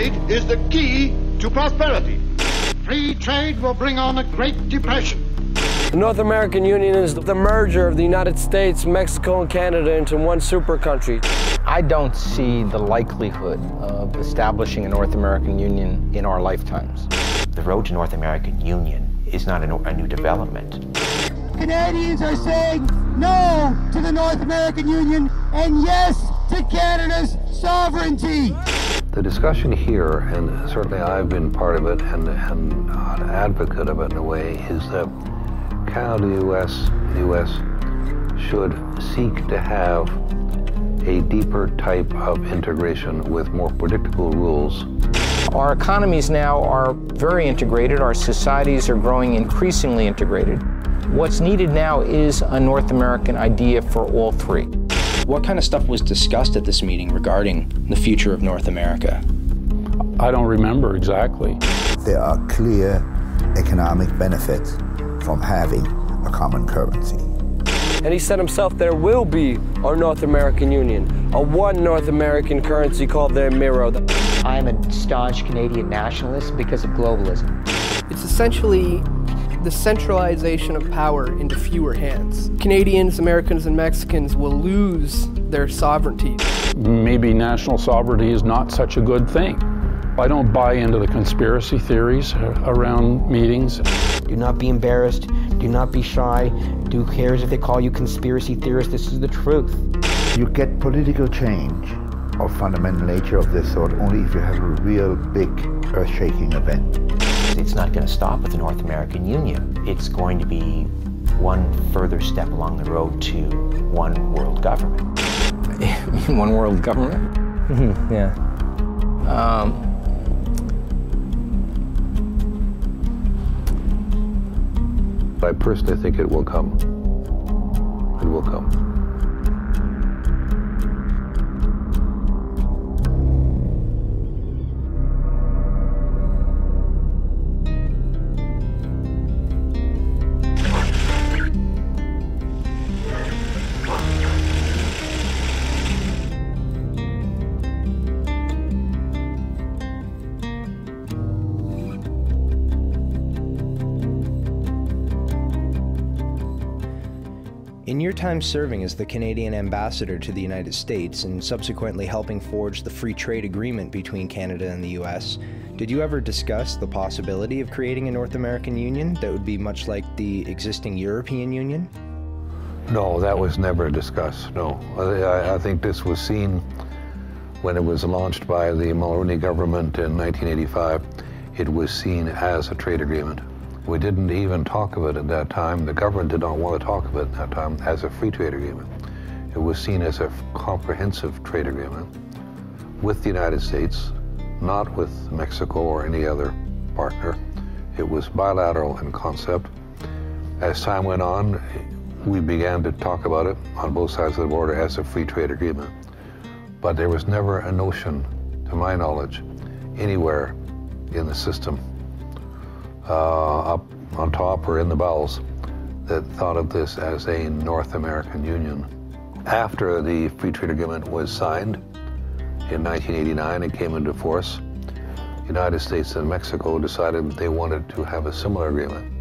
trade is the key to prosperity. Free trade will bring on a Great Depression. The North American Union is the merger of the United States, Mexico, and Canada into one super country. I don't see the likelihood of establishing a North American Union in our lifetimes. The road to North American Union is not a new development. Canadians are saying no to the North American Union and yes to Canada's sovereignty. The discussion here, and certainly I've been part of it and an advocate of it in a way, is that Canada, the U.S. should seek to have a deeper type of integration with more predictable rules. Our economies now are very integrated. Our societies are growing increasingly integrated. What's needed now is a North American idea for all three. What kind of stuff was discussed at this meeting regarding the future of North America? I don't remember exactly. There are clear economic benefits from having a common currency. And he said himself there will be a North American Union, a one North American currency called the Miro. I'm a staunch Canadian nationalist because of globalism. It's essentially the centralization of power into fewer hands. Canadians, Americans, and Mexicans will lose their sovereignty. Maybe national sovereignty is not such a good thing. I don't buy into the conspiracy theories around meetings. Do not be embarrassed. Do not be shy. Who cares if they call you conspiracy theorists? This is the truth. You get political change of fundamental nature of this sort only if you have a real big earth-shaking event. It's not going to stop with the North American Union. It's going to be one further step along the road to one world government. One world government? Yeah. I personally think it will come. It will come. In your time serving as the Canadian ambassador to the United States and subsequently helping forge the free trade agreement between Canada and the U.S., did you ever discuss the possibility of creating a North American Union that would be much like the existing European Union? No, that was never discussed, no. I think this was seen when it was launched by the Mulroney government in 1985. It was seen as a trade agreement. We didn't even talk of it at that time. The government did not want to talk of it at that time as a free trade agreement. It was seen as a comprehensive trade agreement with the United States, not with Mexico or any other partner. It was bilateral in concept. As time went on, we began to talk about it on both sides of the border as a free trade agreement. But there was never a notion, to my knowledge, anywhere in the system up on top or in the bowels that thought of this as a North American Union. After the free trade agreement was signed in 1989 and came into force, the United States and Mexico decided they wanted to have a similar agreement.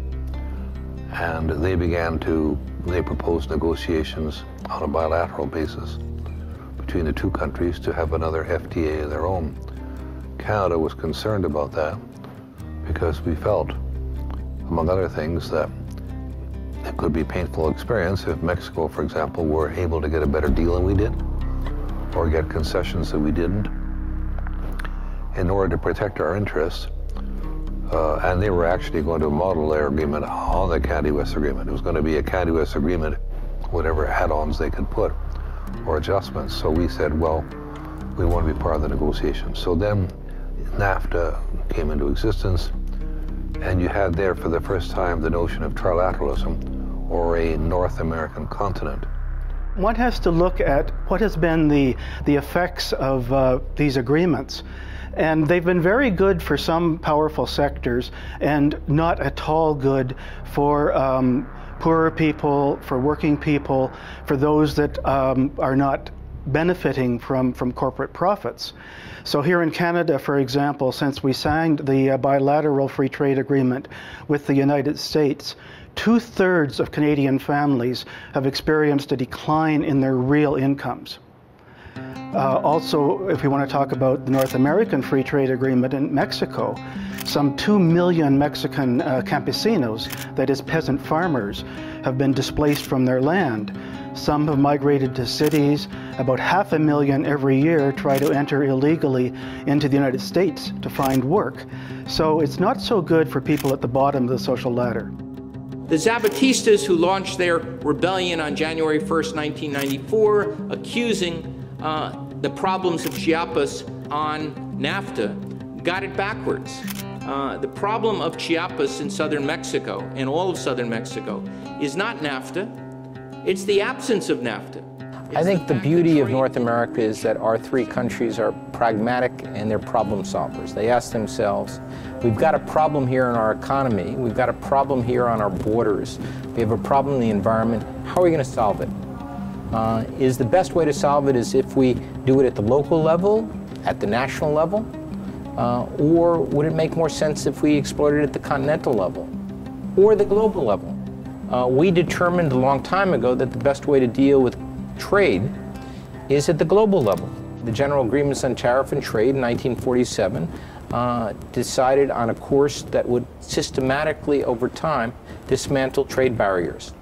And they proposed negotiations on a bilateral basis between the two countries to have another FTA of their own. Canada was concerned about that because we felt, among other things, that it could be a painful experience if Mexico, for example, were able to get a better deal than we did, or get concessions that we didn't, in order to protect our interests. And they were actually going to model their agreement on the Canada-US agreement. It was going to be a Canada-US agreement, whatever add-ons they could put, or adjustments. So we said, well, we want to be part of the negotiation. So then NAFTA came into existence, and you had there for the first time the notion of trilateralism, or a North American continent. One has to look at what has been the effects of these agreements. And they've been very good for some powerful sectors and not at all good for poorer people, for working people, for those that are not benefiting from corporate profits. So here in Canada, for example, since we signed the bilateral free trade agreement with the United States, 2/3 of Canadian families have experienced a decline in their real incomes. Also, if we want to talk about the North American Free Trade Agreement in Mexico, some 2 million Mexican campesinos, that is peasant farmers, have been displaced from their land. Some have migrated to cities. About 500,000 every year try to enter illegally into the United States to find work. So it's not so good for people at the bottom of the social ladder. The Zapatistas, who launched their rebellion on January 1st, 1994, accusing the problems of Chiapas on NAFTA, got it backwards. The problem of Chiapas in southern Mexico, and all of southern Mexico, is not NAFTA, it's the absence of NAFTA. I think the beauty of North America is that our three countries are pragmatic and they're problem solvers. They ask themselves, we've got a problem here in our economy, we've got a problem here on our borders, we have a problem in the environment, how are we going to solve it? Is the best way to solve it is if we do it at the local level, at the national level, or would it make more sense if we explored it at the continental level or the global level? We determined a long time ago that the best way to deal with trade is at the global level. The General Agreements on Tariff and Trade in 1947 decided on a course that would systematically, over time, dismantle trade barriers.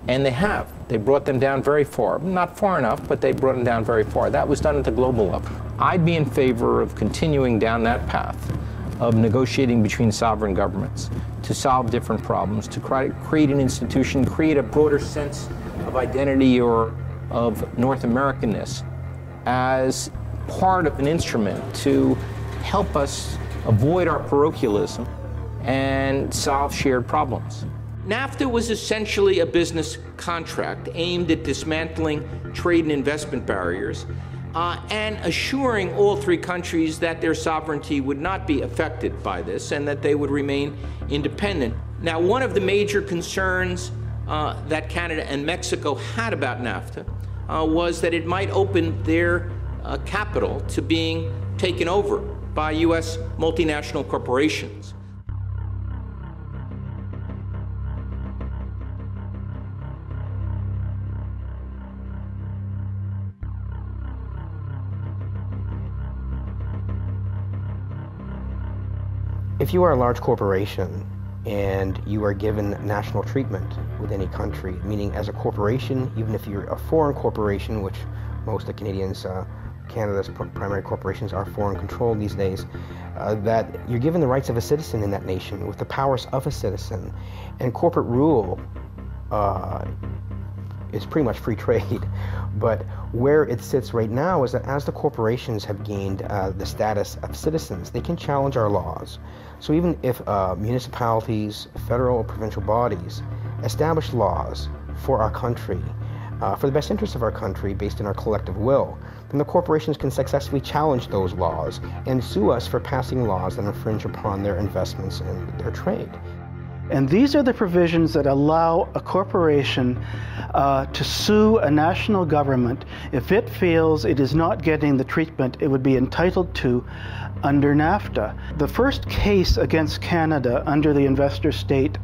And they have. They brought them down very far. Not far enough, but they brought them down very far. That was done at the global level. I'd be in favor of continuing down that path of negotiating between sovereign governments to solve different problems, to create an institution, create a broader sense of identity or of North Americanness as part of an instrument to help us avoid our parochialism and solve shared problems. NAFTA was essentially a business contract aimed at dismantling trade and investment barriers and assuring all three countries that their sovereignty would not be affected by this and that they would remain independent. Now, one of the major concerns that Canada and Mexico had about NAFTA was that it might open their capital to being taken over by U.S. multinational corporations. If you are a large corporation and you are given national treatment with any country, meaning as a corporation, even if you're a foreign corporation, which most of Canadians, Canada's primary corporations are foreign controlled these days, that you're given the rights of a citizen in that nation with the powers of a citizen. And corporate rule is pretty much free trade. But where it sits right now is that as the corporations have gained the status of citizens, they can challenge our laws. So even if municipalities, federal or provincial bodies establish laws for our country, for the best interest of our country based on our collective will, then the corporations can successfully challenge those laws and sue us for passing laws that infringe upon their investments and their trade. And these are the provisions that allow a corporation to sue a national government if it feels it is not getting the treatment it would be entitled to under NAFTA. The first case against Canada under the investor state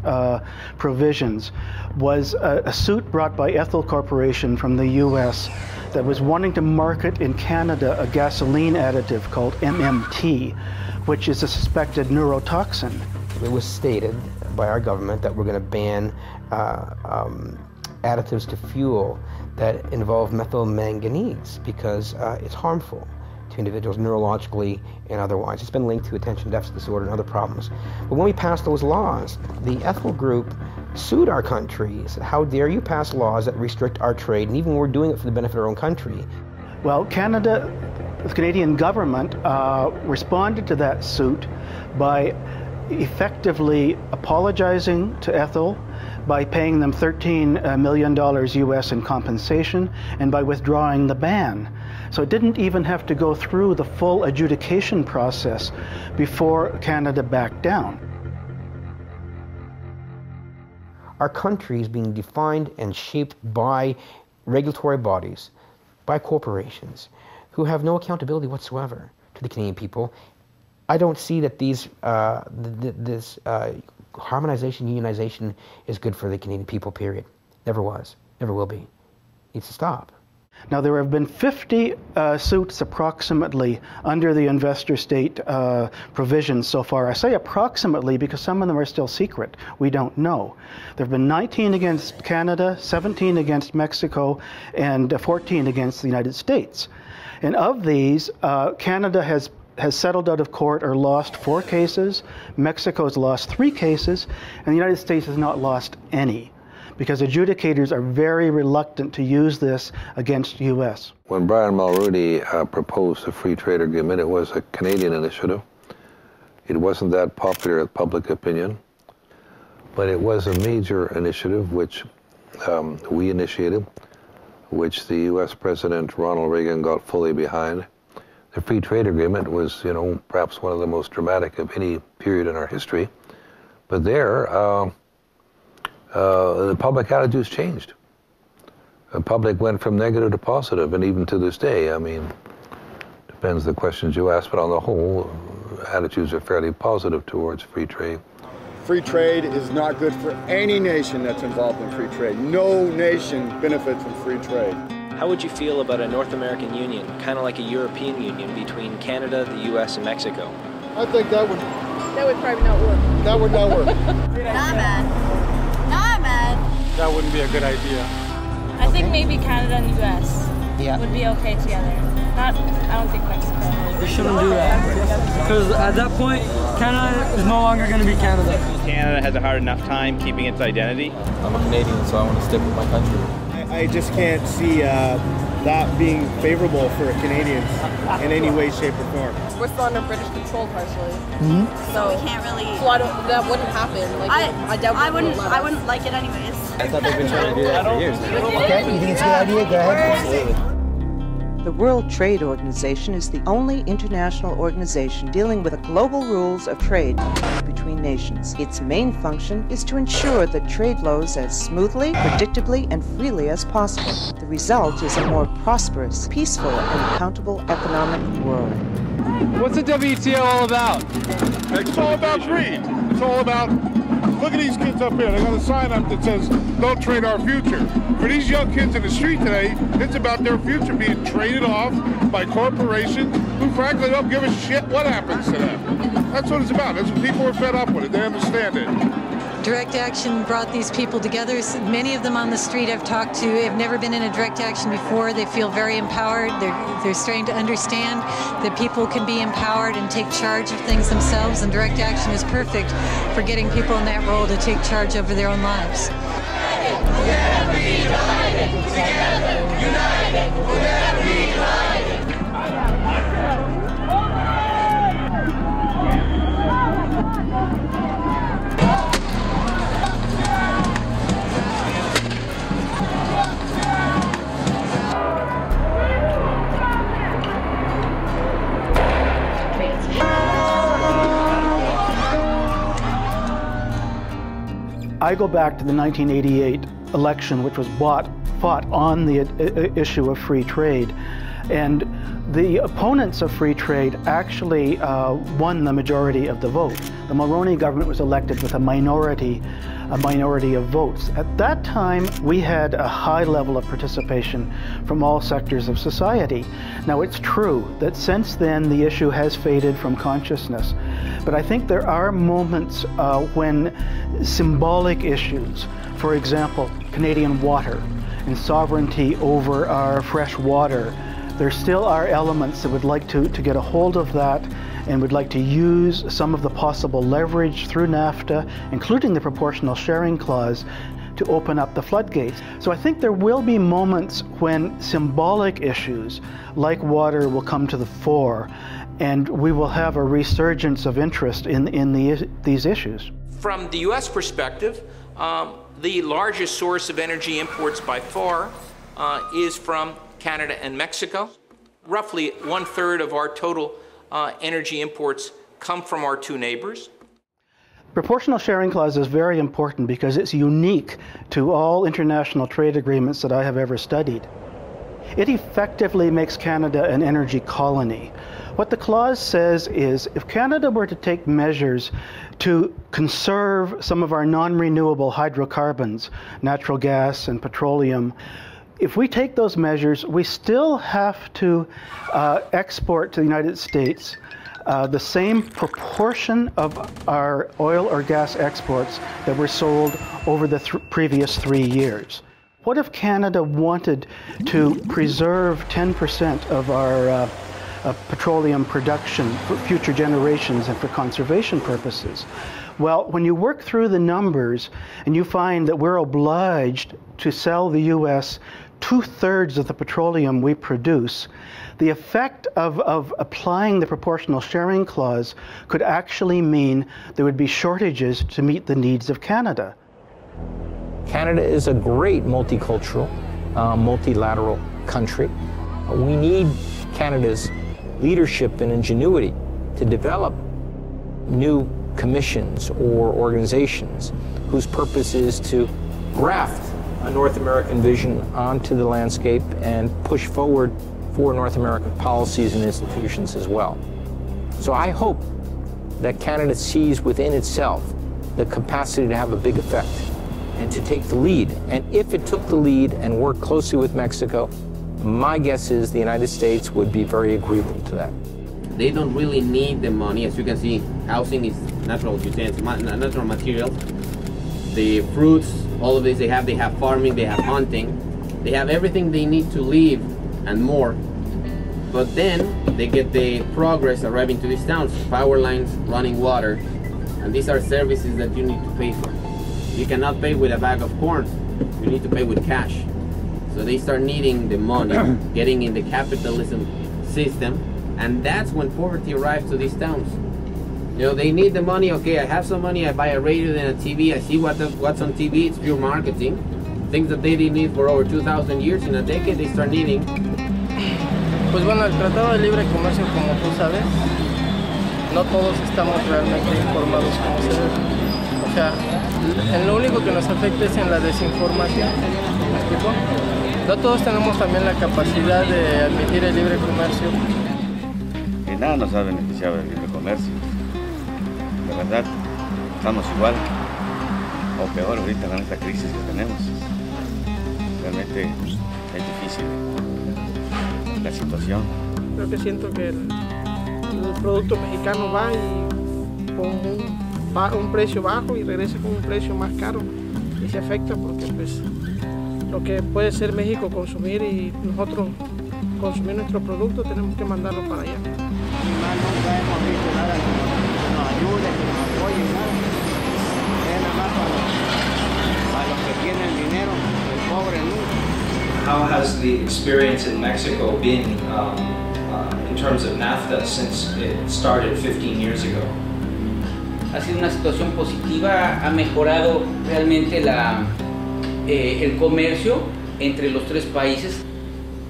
provisions was a suit brought by Ethel Corporation from the US that was wanting to market in Canada a gasoline additive called MMT, which is a suspected neurotoxin. It was stated by our government that we're going to ban additives to fuel that involve methyl manganese because it's harmful to individuals neurologically and otherwise. It's been linked to attention deficit disorder and other problems. But when we passed those laws, the Ethel Group sued our country, said, how dare you pass laws that restrict our trade, and even we're doing it for the benefit of our own country. Well, Canada, the Canadian government responded to that suit by effectively apologizing to Ethel, by paying them $13 million US in compensation, and by withdrawing the ban. So it didn't even have to go through the full adjudication process before Canada backed down. Our country is being defined and shaped by regulatory bodies by corporations who have no accountability whatsoever to the Canadian people. I don't see that this harmonization, unionization is good for the Canadian people, period. Never was, never will be. It needs to stop. Now, there have been 50 suits approximately under the investor state provisions so far. I say approximately because some of them are still secret. We don't know. There have been 19 against Canada, 17 against Mexico, and 14 against the United States. And of these, Canada has settled out of court or lost 4 cases, Mexico has lost 3 cases, and the United States has not lost any, because adjudicators are very reluctant to use this against U.S. When Brian Mulroney proposed the free trade agreement, it was a Canadian initiative. It wasn't that popular with public opinion, but it was a major initiative which we initiated, which the U.S. President Ronald Reagan got fully behind. The free trade agreement was, perhaps one of the most dramatic of any period in our history. But there, the public attitudes changed. The public went from negative to positive, and even to this day, I mean, depends the questions you ask, but on the whole, attitudes are fairly positive towards free trade. Free trade is not good for any nation that's involved in free trade. No nation benefits from free trade. How would you feel about a North American Union, kind of like a European Union between Canada, the U.S., and Mexico? I think that would probably not work. That would not work. Nah, man. Nah, man. That wouldn't be a good idea. I think maybe Canada and the U.S. would be okay together. I don't think Mexico. We shouldn't do that, because at that point, Canada is no longer going to be Canada. Canada has a hard enough time keeping its identity. I'm a Canadian, so I want to stick with my country. I just can't see that being favorable for Canadians in any way, shape, or form. We're still under British control partially, So we can't really. So that wouldn't happen. Like, I wouldn't like it anyways. I thought they've been trying to do that for years. Okay, you think it's a good idea? Go ahead. Absolutely. The World Trade Organization is the only international organization dealing with the global rules of trade between nations. Its main function is to ensure that trade flows as smoothly, predictably, and freely as possible. The result is a more prosperous, peaceful, and accountable economic world. What's the WTO all about? It's all about greed. It's all about, look at these kids up here. They got a sign up that says, don't trade our future. For these young kids in the street today, it's about their future being traded off by corporations who frankly don't give a shit what happens to them. That's what it's about. That's what people are fed up with it. They understand it. Direct Action brought these people together. Many of them on the street I've talked to have never been in a direct action before. They feel very empowered. They're starting to understand that people can be empowered and take charge of things themselves, and direct action is perfect for getting people in that role to take charge over their own lives. We'll never be divided. Together, united, we'll never be divided. I go back to the 1988 election, which was fought on the issue of free trade. And the opponents of free trade actually won the majority of the vote. The Mulroney government was elected with a minority of votes. At that time, we had a high level of participation from all sectors of society. Now, it's true that since then, the issue has faded from consciousness. But I think there are moments when symbolic issues, for example, Canadian water and sovereignty over our fresh water, there still are elements that would like to get a hold of that and would like to use some of the possible leverage through NAFTA, including the proportional sharing clause, to open up the floodgates. So I think there will be moments when symbolic issues like water will come to the fore, and we will have a resurgence of interest in these issues. From the U.S. perspective, the largest source of energy imports by far is from Canada and Mexico. Roughly 1/3 of our total energy imports come from our two neighbors. Proportional sharing clause is very important because it's unique to all international trade agreements that I have ever studied. it effectively makes Canada an energy colony. What the clause says is if Canada were to take measures to conserve some of our non-renewable hydrocarbons, natural gas and petroleum, if we take those measures, we still have to export to the United States the same proportion of our oil or gas exports that were sold over the previous 3 years. What if Canada wanted to preserve 10% of our petroleum production for future generations and for conservation purposes? Well, when you work through the numbers and you find that we're obliged to sell the U.S. 2/3 of the petroleum we produce, the effect of applying the proportional sharing clause could actually mean there would be shortages to meet the needs of Canada. Canada is a great multicultural, multilateral country. We need Canada's leadership and ingenuity to develop new commissions or organizations whose purpose is to graft a North American vision onto the landscape and push forward for North American policies and institutions as well. So I hope that Canada sees within itself the capacity to have a big effect and to take the lead. And if it took the lead and worked closely with Mexico, my guess is the United States would be very agreeable to that. They don't really need the money. As you can see, housing is natural utensils, natural materials. The fruits, all of this they have farming, they have hunting, they have everything they need to live and more. But then they get the progress arriving to these towns, power lines, running water, and these are services that you need to pay for. You cannot pay with a bag of corn, you need to pay with cash. So they start needing the money, getting in the capitalism system, and that's when poverty arrives to these towns. You know, they need the money. Okay, I have some money, I buy a radio and a TV, I see what's on TV, it's pure marketing. Things that they didn't need for over 2,000 years, in a decade they start needing. Pues bueno, el Tratado de Libre Comercio, como tú sabes, no todos estamos realmente informados como se debe. O sea, en lo único que nos afecta es en la desinformación. ¿Me explico? No todos tenemos también la capacidad de admitir el libre comercio. Que nada nos ha beneficiado el libre comercio. De verdad, estamos igual o peor ahorita con esta crisis que tenemos. Realmente es difícil la situación. Creo que siento que el producto mexicano va y con un precio bajo y regresa con un precio más caro y se afecta porque pues lo que puede ser México consumir y nosotros consumir nuestro producto tenemos que mandarlo para allá. Nunca hemos visto nada que nos ayude, que nos apoye, nada. Es nada más para los que tienen dinero, el pobre nunca. How has the experience in Mexico been in terms of NAFTA since it started 15 years ago? Ha sido una situación positiva, ha mejorado realmente el comercio entre los tres países.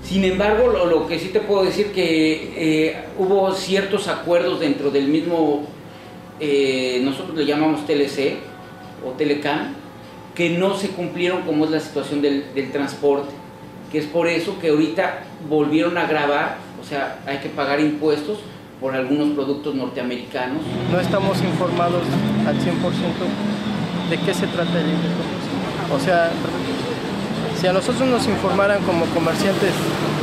Sin embargo, lo que sí te puedo decir que hubo ciertos acuerdos dentro del mismo, nosotros le llamamos TLC o Telecam, que no se cumplieron como es la situación del transporte, que es por eso que ahorita volvieron a gravar, o sea, hay que pagar impuestos por algunos productos norteamericanos. No estamos informados al 100% de qué se trata el libre comercio. O sea, si a nosotros nos informaran como comerciantes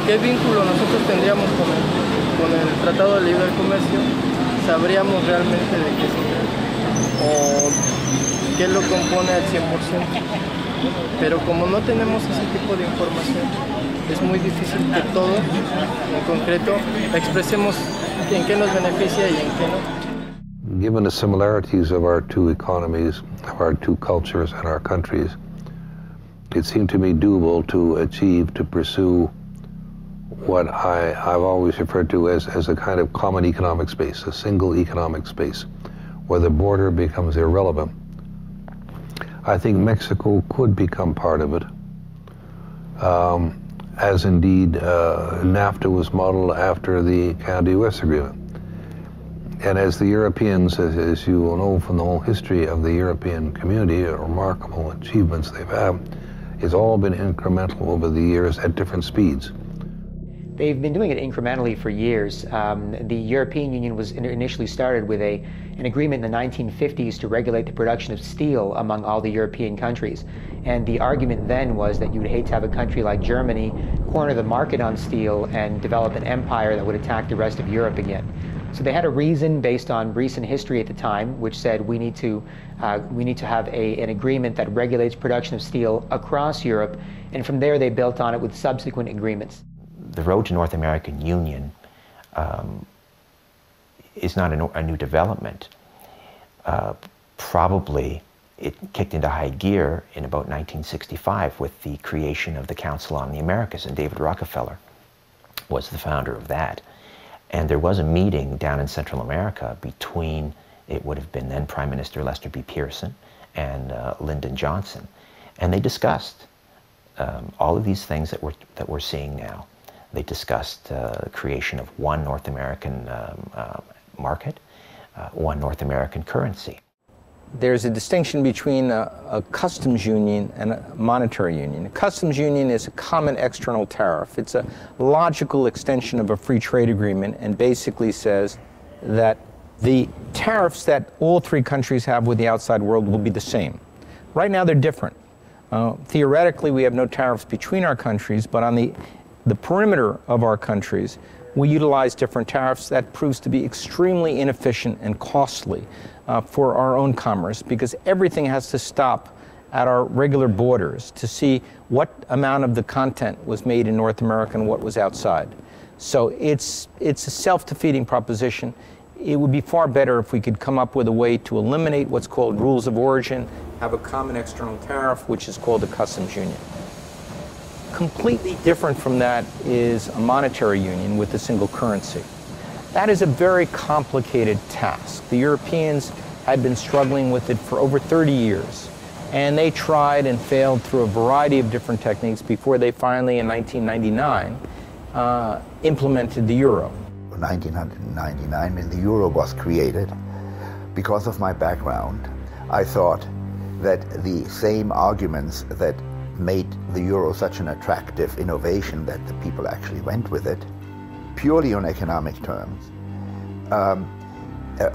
qué vínculo nosotros tendríamos con el Tratado de Libre Comercio, sabríamos realmente de qué se trata o qué lo compone al 100%. Pero como no tenemos ese tipo de información, es muy difícil que todo, en concreto, expresemos en qué nos beneficia y en qué no. Given the similarities of our two economies, of our two cultures and our countries, it seemed to me doable to pursue what I've always referred to as a kind of common economic space, a single economic space, where the border becomes irrelevant. I think Mexico could become part of it, as indeed NAFTA was modeled after the Canada-US agreement. And as the Europeans, as you will know from the whole history of the European community, remarkable achievements they've had, it's all been incremental over the years at different speeds. They've been doing it incrementally for years. The European Union was initially started with an agreement in the 1950s to regulate the production of steel among all the European countries. And the argument then was that you would hate to have a country like Germany corner the market on steel and develop an empire that would attack the rest of Europe again. So they had a reason based on recent history at the time, which said we need to have an agreement that regulates production of steel across Europe, and from there they built on it with subsequent agreements. The road to North American Union is not a new development. Probably it kicked into high gear in about 1965 with the creation of the Council on the Americas, and David Rockefeller was the founder of that. And there was a meeting down in Central America between, it would have been then Prime Minister Lester B. Pearson and Lyndon Johnson, and they discussed all of these things that we're seeing now. They discussed the creation of one North American market, one North American currency. There's a distinction between a customs union and a monetary union. A customs union is a common external tariff. It's a logical extension of a free trade agreement and basically says that the tariffs that all three countries have with the outside world will be the same. Right now they're different. Theoretically, we have no tariffs between our countries, but on the perimeter of our countries, we utilize different tariffs. That proves to be extremely inefficient and costly for our own commerce, because everything has to stop at our regular borders to see what amount of the content was made in North America and what was outside. So it's a self-defeating proposition. It would be far better if we could come up with a way to eliminate what's called rules of origin, have a common external tariff, which is called a customs union. Completely different from that is a monetary union with a single currency. That is a very complicated task. The Europeans had been struggling with it for over 30 years, and they tried and failed through a variety of different techniques before they finally, in 1999, implemented the euro. In 1999, when the euro was created, because of my background, I thought that the same arguments that made the euro such an attractive innovation that the people actually went with it, purely on economic terms,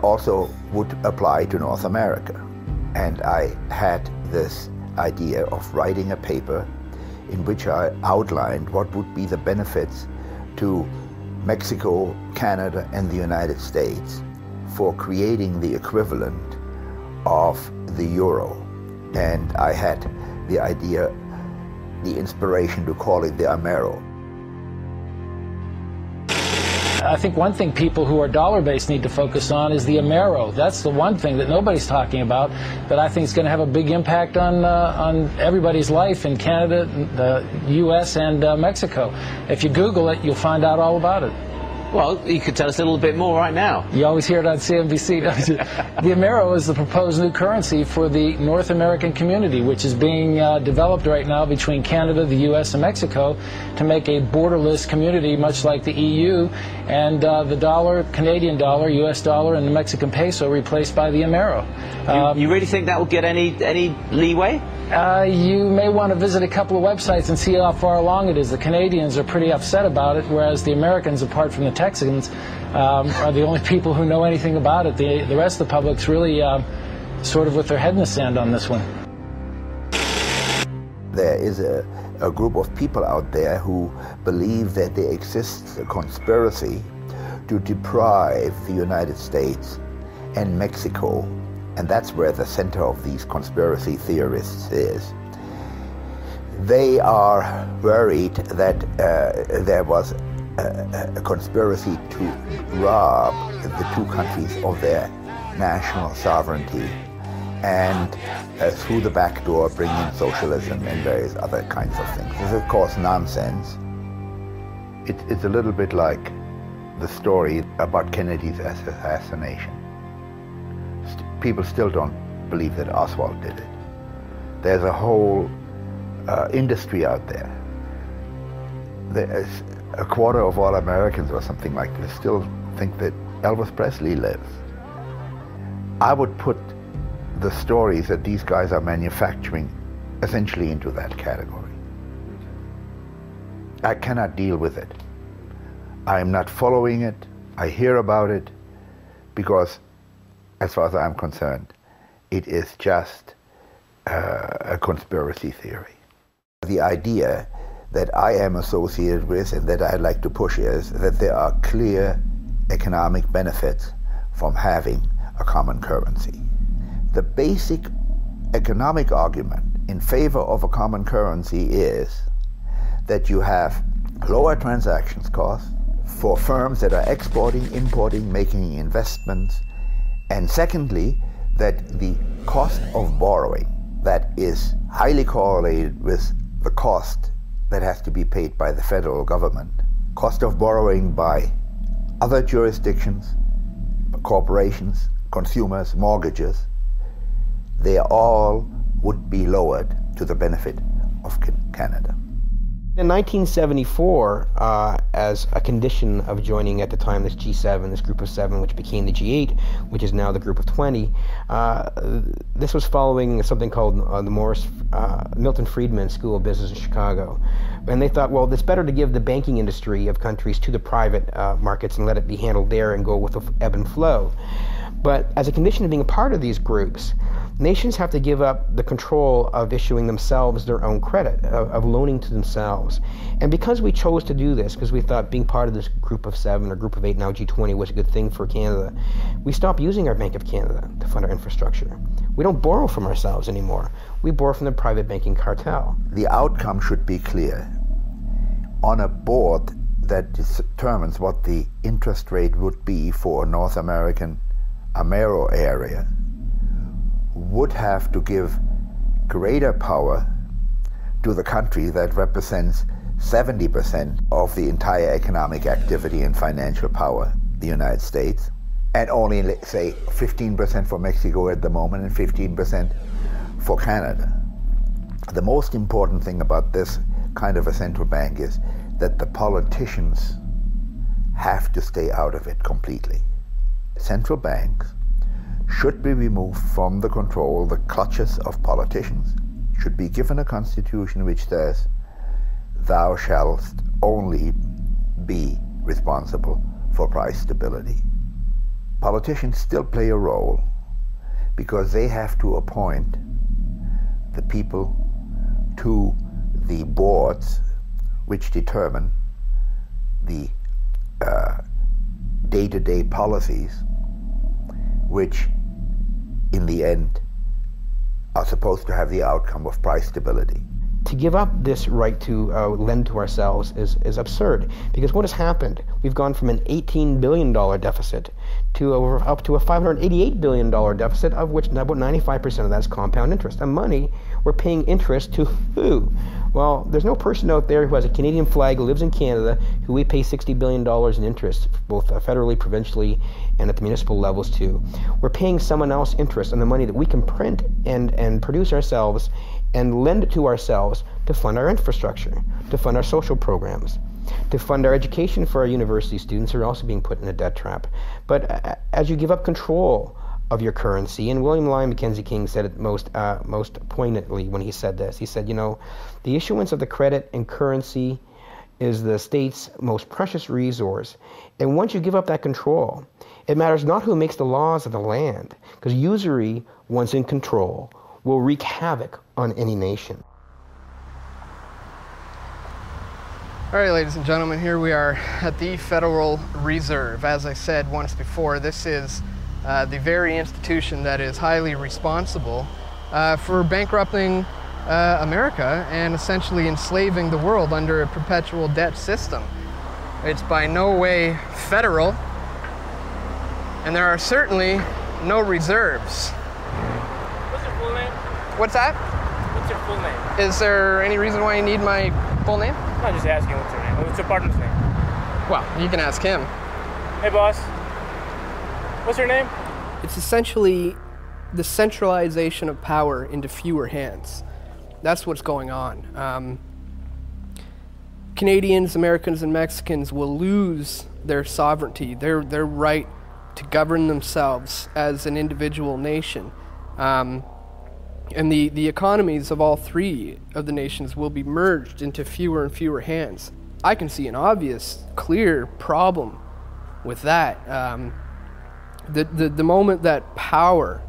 also would apply to North America. And I had this idea of writing a paper in which I outlined what would be the benefits to Mexico, Canada, and the United States for creating the equivalent of the euro. And I had the idea, the inspiration to call it the Amero. I think one thing people who are dollar-based need to focus on is the Amero. That's the one thing that nobody's talking about that I think is going to have a big impact on everybody's life in Canada, the U.S., and Mexico. If you Google it, you'll find out all about it. Well, you could tell us a little bit more right now. You always hear it on CNBC, don't you? The Amero is the proposed new currency for the North American community, which is being developed right now between Canada, the U.S., and Mexico to make a borderless community, much like the EU, and the dollar, Canadian dollar, U.S. dollar, and the Mexican peso replaced by the Amero. You really think that will get any leeway? You may want to visit a couple of websites and see how far along it is. The Canadians are pretty upset about it, whereas the Americans, apart from the Texans, are the only people who know anything about it. The rest of the public's really sort of with their head in the sand on this one. There is a group of people out there who believe that there exists a conspiracy to deprive the United States and Mexico, and that's where the center of these conspiracy theorists is. They are worried that there was a conspiracy to rob the two countries of their national sovereignty and through the back door bring in socialism and various other kinds of things. This is, of course, nonsense. It's a little bit like the story about Kennedy's assassination. People still don't believe that Oswald did it. There's a whole industry out there. There's a quarter of all Americans or something like this still think that Elvis Presley lives. I would put the stories that these guys are manufacturing essentially into that category. I cannot deal with it. I am not following it. I hear about it because, as far as I'm concerned, it is just a conspiracy theory. The idea that I am associated with and that I'd like to push is that there are clear economic benefits from having a common currency. The basic economic argument in favor of a common currency is that you have lower transactions costs for firms that are exporting, importing, making investments, and secondly, that the cost of borrowing that is highly correlated with the cost that has to be paid by the federal government, cost of borrowing by other jurisdictions, corporations, consumers, mortgages, they all would be lowered to the benefit of Canada. In 1974, as a condition of joining at the time this G7, this group of 7, which became the G8, which is now the group of 20, this was following something called the Milton Friedman School of Business in Chicago. And they thought, well, it's better to give the banking industry of countries to the private markets and let it be handled there and go with the ebb and flow. But as a condition of being a part of these groups, nations have to give up the control of issuing themselves their own credit, of loaning to themselves. And because we chose to do this, because we thought being part of this group of 7 or group of 8, now G20, was a good thing for Canada, we stopped using our Bank of Canada to fund our infrastructure. We don't borrow from ourselves anymore. We borrow from the private banking cartel. The outcome should be clear. On a board that determines what the interest rate would be for a North American Amero area, would have to give greater power to the country that represents 70% of the entire economic activity and financial power, the United States, and only, let's say, 15% for Mexico at the moment and 15% for Canada. The most important thing about this kind of a central bank is that the politicians have to stay out of it completely. Central banks should be removed from the control, the clutches of politicians, should be given a constitution which says, thou shalt only be responsible for price stability. Politicians still play a role because they have to appoint the people to the boards which determine the day-to-day policies which in the end are supposed to have the outcome of price stability. To give up this right to lend to ourselves is absurd, because what has happened? We've gone from an $18 billion deficit to up to a $588 billion deficit, of which about 95% of that is compound interest. And money, we're paying interest to who? Well, there's no person out there who has a Canadian flag, who lives in Canada, who we pay $60 billion in interest, both federally, provincially, and at the municipal levels too. We're paying someone else interest on the money that we can print and produce ourselves and lend it to ourselves to fund our infrastructure, to fund our social programs, to fund our education for our university students who are also being put in a debt trap. But as you give up control of your currency, and William Lyon Mackenzie King said it most poignantly when he said this. He said, you know, the issuance of the credit and currency is the state's most precious resource. And once you give up that control, it matters not who makes the laws of the land, because usury, once in control, will wreak havoc on any nation. All right, ladies and gentlemen, here we are at the Federal Reserve. As I said once before, this is the very institution that is highly responsible for bankrupting America and essentially enslaving the world under a perpetual debt system. It's by no way federal, and there are certainly no reserves. What's your full name? What's that? What's your full name? Is there any reason why you need my full name? I'm just asking what's your name. What's your partner's name? Well, you can ask him. Hey, boss. What's your name? It's essentially the centralization of power into fewer hands. That's what's going on. Canadians, Americans, and Mexicans will lose their sovereignty, their right to govern themselves as an individual nation. And the economies of all three of the nations will be merged into fewer and fewer hands. I can see an obvious, clear problem with that. The moment that power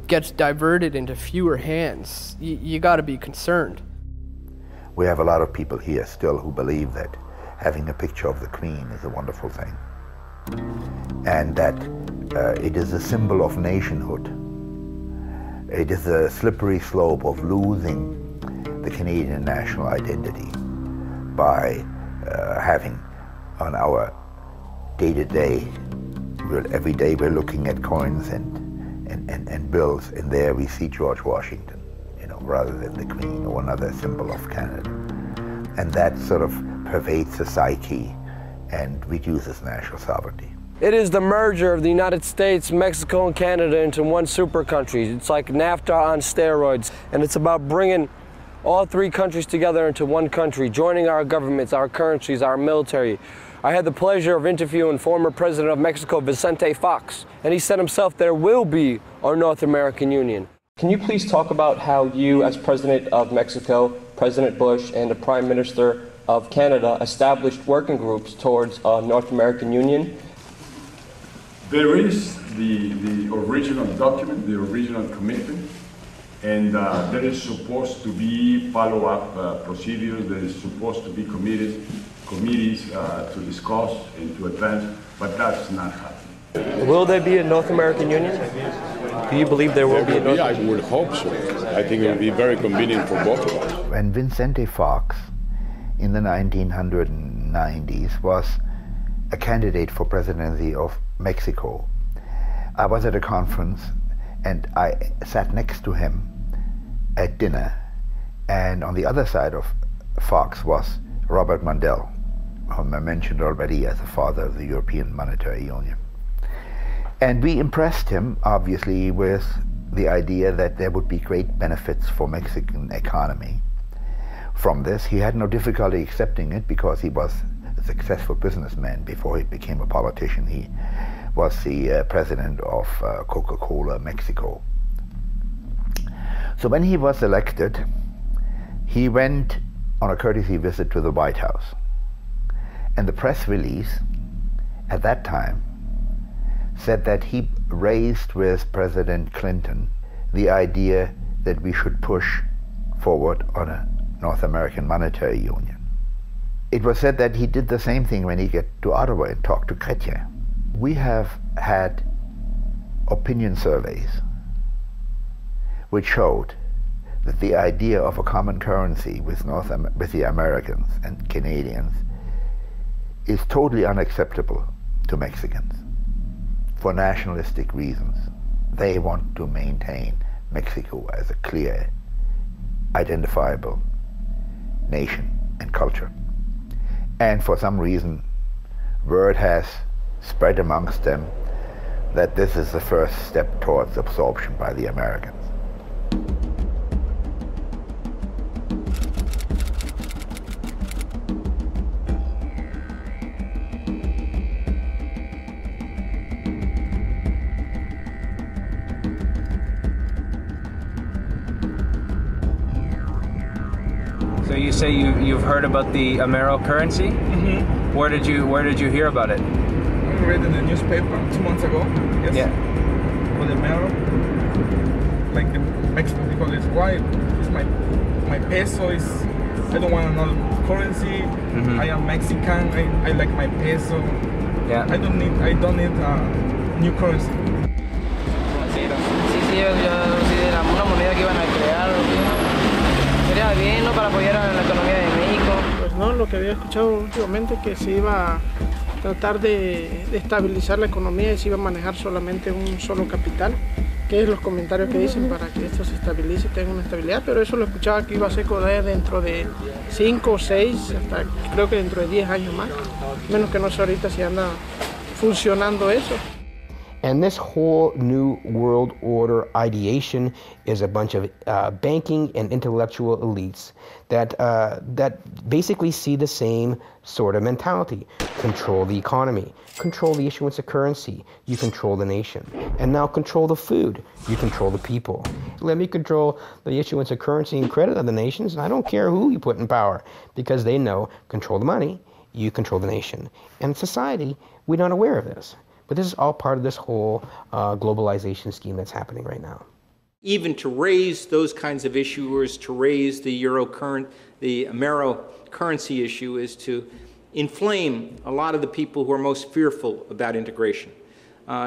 gets diverted into fewer hands, you got to be concerned. We have a lot of people here still who believe that having a picture of the Queen is a wonderful thing, and that it is a symbol of nationhood. It is a slippery slope of losing the Canadian national identity by having on our day-to-day, every day we're looking at coins and bills, and there we see George Washington, you know, rather than the Queen or another symbol of Canada. And that sort of pervades the psyche and reduces national sovereignty. It is the merger of the United States, Mexico, and Canada into one super country. It's like NAFTA on steroids, and it's about bringing all three countries together into one country, joining our governments, our currencies, our military. I had the pleasure of interviewing former President of Mexico, Vicente Fox, and he said himself there will be a North American Union. Can you please talk about how you, as President of Mexico, President Bush, and the Prime Minister of Canada established working groups towards a North American Union? There is the original document, the original commitment, and there is supposed to be follow-up procedures. There is supposed to be committees to discuss and to advance, but that's not happening. Will there be a North American Union? Do you believe there will be a North American Union? I would hope so. I think it would be very convenient for both of us. When Vicente Fox in the 1990s was a candidate for presidency of Mexico, I was at a conference and I sat next to him at dinner, and on the other side of Fox was Robert Mundell, whom I mentioned already as the father of the European Monetary Union. And we impressed him, obviously, with the idea that there would be great benefits for Mexican economy from this. He had no difficulty accepting it because he was a successful businessman before he became a politician. He was the president of Coca-Cola Mexico. So when he was elected, he went on a courtesy visit to the White House. And the press release at that time said that he raised with President Clinton the idea that we should push forward on a North American monetary union. It was said that he did the same thing when he got to Ottawa and talked to Chrétien. We have had opinion surveys which showed that the idea of a common currency with the Americans and Canadians is totally unacceptable to Mexicans for nationalistic reasons. They want to maintain Mexico as a clear, identifiable nation and culture. And for some reason, word has spread amongst them that this is the first step towards absorption by the Americans. So you say you've heard about the Amero currency? Mm-hmm. Where did you hear about it? I read in the newspaper 2 months ago. Yes. Yeah. For the Amero, like the Mexican people is why is my peso is, I don't want another currency. Mm-hmm. I am Mexican. I like my peso. Yeah. I don't need new currency. Sí, era una moneda que iban a crear. Sería bien, ¿no? Para apoyar a la economía de México. Pues no, lo que había escuchado últimamente que se iba a tratar de estabilizar la economía y se iba a manejar solamente un solo capital, que es los comentarios que dicen para que esto se estabilice y tenga una estabilidad, pero eso lo escuchaba que iba a ser dentro de 5 o 6, hasta creo que dentro de 10 años más, menos que no sé ahorita si anda funcionando eso. And this whole new world order ideation is a bunch of banking and intellectual elites that basically see the same sort of mentality. Control the economy, control the issuance of currency, you control the nation. And now control the food, you control the people. Let me control the issuance of currency and credit of the nations, and I don't care who you put in power, because they know control the money, you control the nation. And society, we're not aware of this. But this is all part of this whole globalization scheme that's happening right now. Even to raise those kinds of issuers, to raise the Amero currency issue, is to inflame a lot of the people who are most fearful about integration.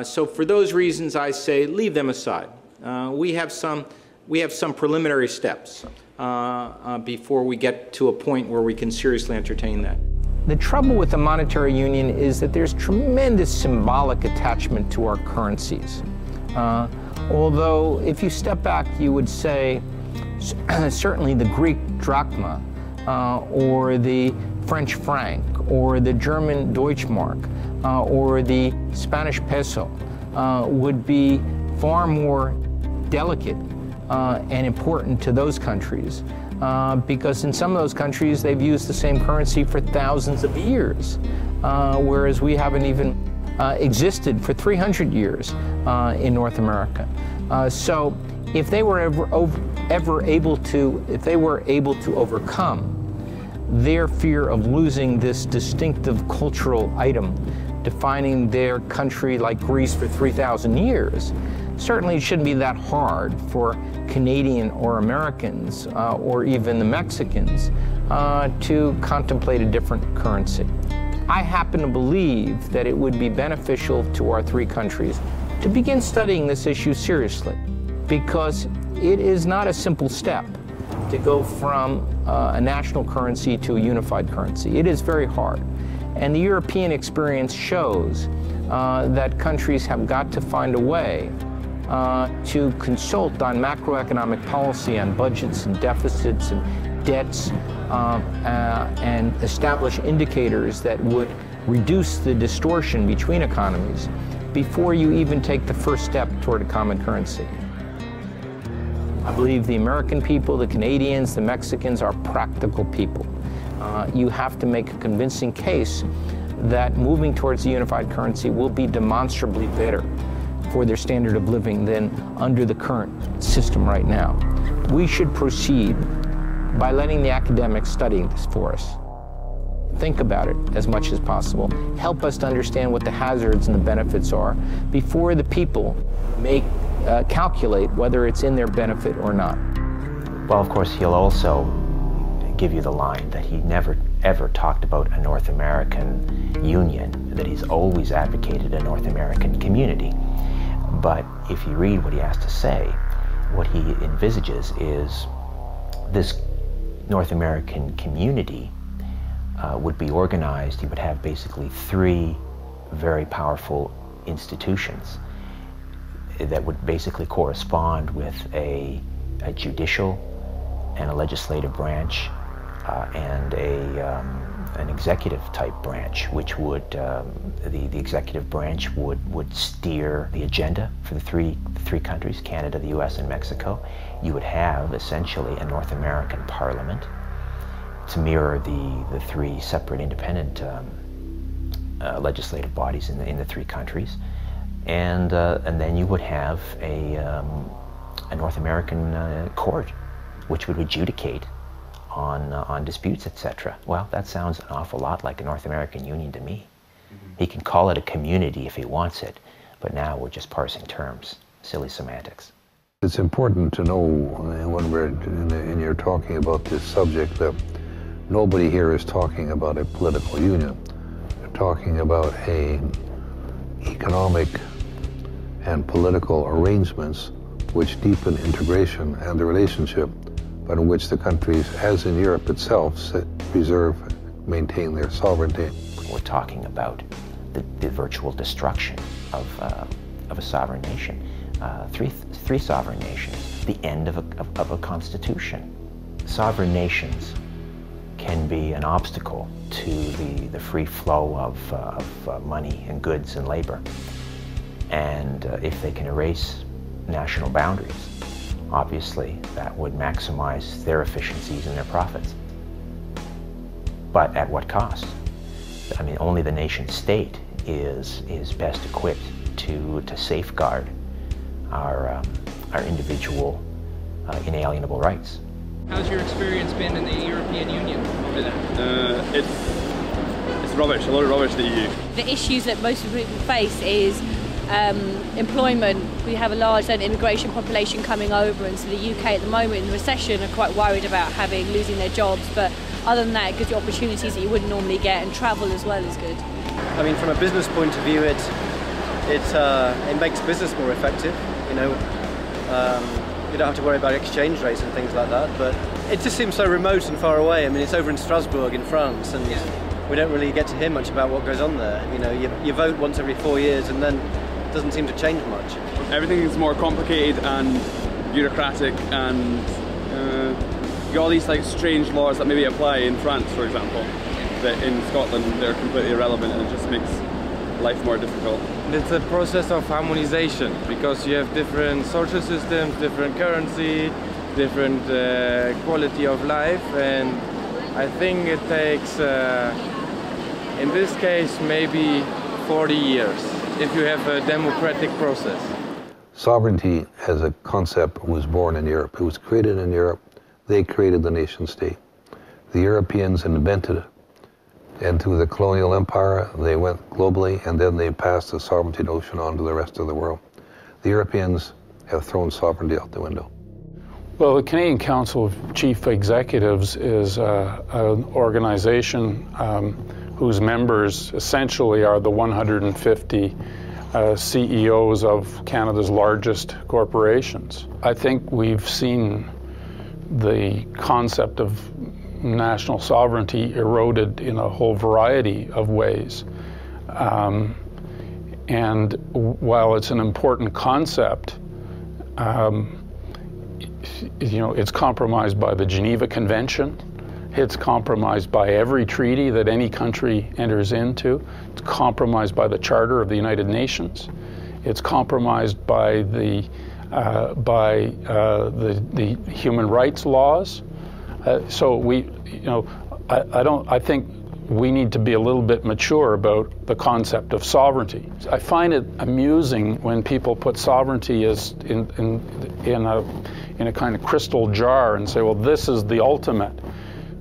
So for those reasons, I say leave them aside. We have some preliminary steps before we get to a point where we can seriously entertain that. The trouble with the monetary union is that there's tremendous symbolic attachment to our currencies. Although, if you step back, you would say certainly the Greek drachma, or the French franc, or the German Deutschmark, or the Spanish peso would be far more delicate and important to those countries. Because in some of those countries they've used the same currency for thousands of years, whereas we haven't even existed for 300 years in North America. So if they were ever able to overcome their fear of losing this distinctive cultural item defining their country like Greece for 3,000 years, certainly it shouldn't be that hard for Canadian or Americans or even the Mexicans to contemplate a different currency. I happen to believe that it would be beneficial to our three countries to begin studying this issue seriously, because it is not a simple step to go from a national currency to a unified currency. It is very hard. And the European experience shows that countries have got to find a way to consult on macroeconomic policy, on budgets and deficits and debts, and establish indicators that would reduce the distortion between economies before you even take the first step toward a common currency. I believe the American people, the Canadians, the Mexicans are practical people. You have to make a convincing case that moving towards a unified currency will be demonstrably better for their standard of living than under the current system right now. We should proceed by letting the academics study this for us. Think about it as much as possible. Help us to understand what the hazards and the benefits are before the people calculate whether it's in their benefit or not. Well, of course, he'll also give you the line that he never ever talked about a North American union, that he's always advocated a North American community. But if you read what he has to say, what he envisages is this North American community would be organized. He would have basically three very powerful institutions that would basically correspond with a judicial and a legislative branch and an executive type branch, which would the executive branch would steer the agenda for the three countries, Canada, the U.S., and Mexico. You would have essentially a North American parliament to mirror the three separate independent legislative bodies in the three countries, and then you would have a North American court, which would adjudicate on disputes, etc. Well, that sounds an awful lot like a North American Union to me. He can call it a community if he wants it, but now we're just parsing terms. Silly semantics. It's important to know when you're talking about this subject that nobody here is talking about a political union. They're talking about economic and political arrangements which deepen integration and the relationship, but in which the countries, as in Europe itself, maintain their sovereignty. We're talking about the virtual destruction of a sovereign nation. Three sovereign nations, the end of a constitution. Sovereign nations can be an obstacle to the free flow of money and goods and labor. And if they can erase national boundaries, obviously that would maximize their efficiencies and their profits. But at what cost? I mean, only the nation state is best equipped to safeguard our individual inalienable rights. How's your experience been in the European Union over there? It's rubbish, a lot of rubbish, the EU. The issues that most people face is employment. We have a large immigration population coming over, and so the UK at the moment in the recession are quite worried about losing their jobs, but other than that it gives you opportunities that you wouldn't normally get, and travel as well is good. I mean, from a business point of view, it makes business more effective, you know. You don't have to worry about exchange rates and things like that, but it just seems so remote and far away. I mean, it's over in Strasbourg in France, and we don't really get to hear much about what goes on there. You know, you vote once every 4 years, and then it doesn't seem to change much. Everything is more complicated and bureaucratic, and you got all these like strange laws that maybe apply in France, for example, that in Scotland they're completely irrelevant, and it just makes life more difficult. It's a process of harmonization, because you have different social systems, different currency, different quality of life, and I think it takes, in this case, maybe 40 years if you have a democratic process. Sovereignty as a concept was born in Europe. It was created in Europe. They created the nation state. The Europeans invented it. And through the colonial empire, they went globally, and then they passed the sovereignty notion on to the rest of the world. The Europeans have thrown sovereignty out the window. Well, the Canadian Council of Chief Executives is an organization whose members essentially are the 150 CEOs of Canada's largest corporations. I think we've seen the concept of national sovereignty eroded in a whole variety of ways. And while it's an important concept, you know, it's compromised by the Geneva Convention. It's compromised by every treaty that any country enters into. It's compromised by the Charter of the United Nations. It's compromised by the human rights laws. So I think we need to be a little bit mature about the concept of sovereignty. I find it amusing when people put sovereignty as in a kind of crystal jar and say, well, this is the ultimate.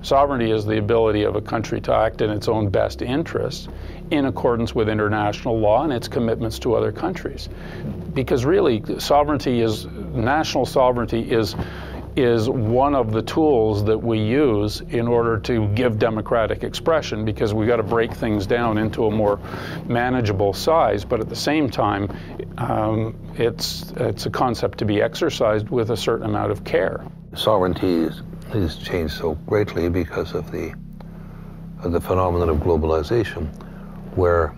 Sovereignty is the ability of a country to act in its own best interests in accordance with international law and its commitments to other countries. Because really, national sovereignty is one of the tools that we use in order to give democratic expression, because we've got to break things down into a more manageable size, but at the same time, it's a concept to be exercised with a certain amount of care. Sovereignty has changed so greatly because of the phenomenon of globalization, where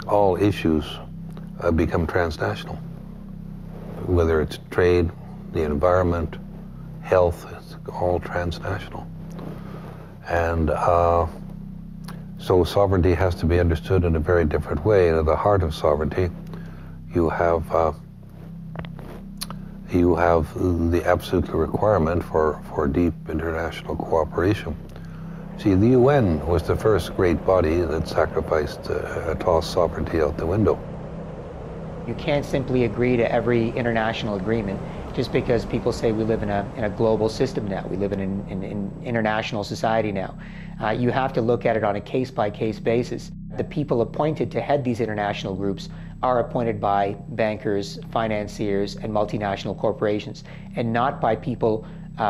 all issues become transnational, whether it's trade, the environment, health, it's all transnational. And so sovereignty has to be understood in a very different way. And at the heart of sovereignty, you have the absolute requirement for deep international cooperation. See, the UN was the first great body that sacrificed, tossed sovereignty out the window. You can't simply agree to every international agreement just because people say we live in a global system now. We live in an international society now. You have to look at it on a case-by-case basis. The people appointed to head these international groups are appointed by bankers, financiers, and multinational corporations, and not by people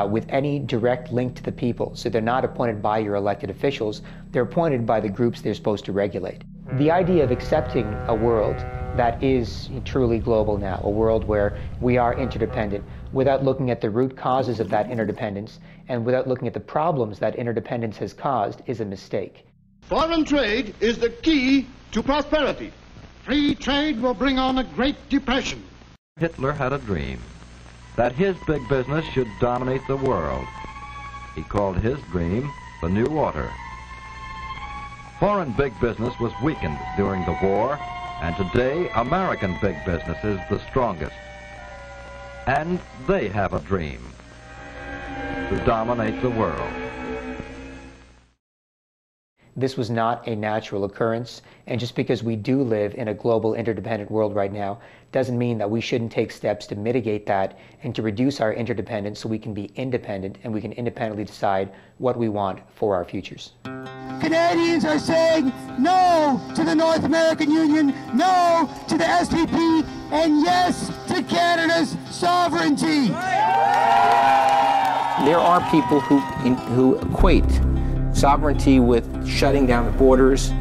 with any direct link to the people. So they're not appointed by your elected officials, they're appointed by the groups they're supposed to regulate. The idea of accepting a world that is truly global now, a world where we are interdependent, without looking at the root causes of that interdependence and without looking at the problems that interdependence has caused, is a mistake. Foreign trade is the key to prosperity. Free trade will bring on a Great Depression. Hitler had a dream that his big business should dominate the world. He called his dream the New Order. Foreign big business was weakened during the war, And today, American big business is the strongest. And they have a dream to dominate the world. This was not a natural occurrence, and just because we do live in a global interdependent world right now doesn't mean that we shouldn't take steps to mitigate that and to reduce our interdependence so we can be independent and we can independently decide what we want for our futures. Canadians are saying no to the North American Union, no to the SPP, and yes to Canada's sovereignty. There are people who equate sovereignty with shutting down the borders,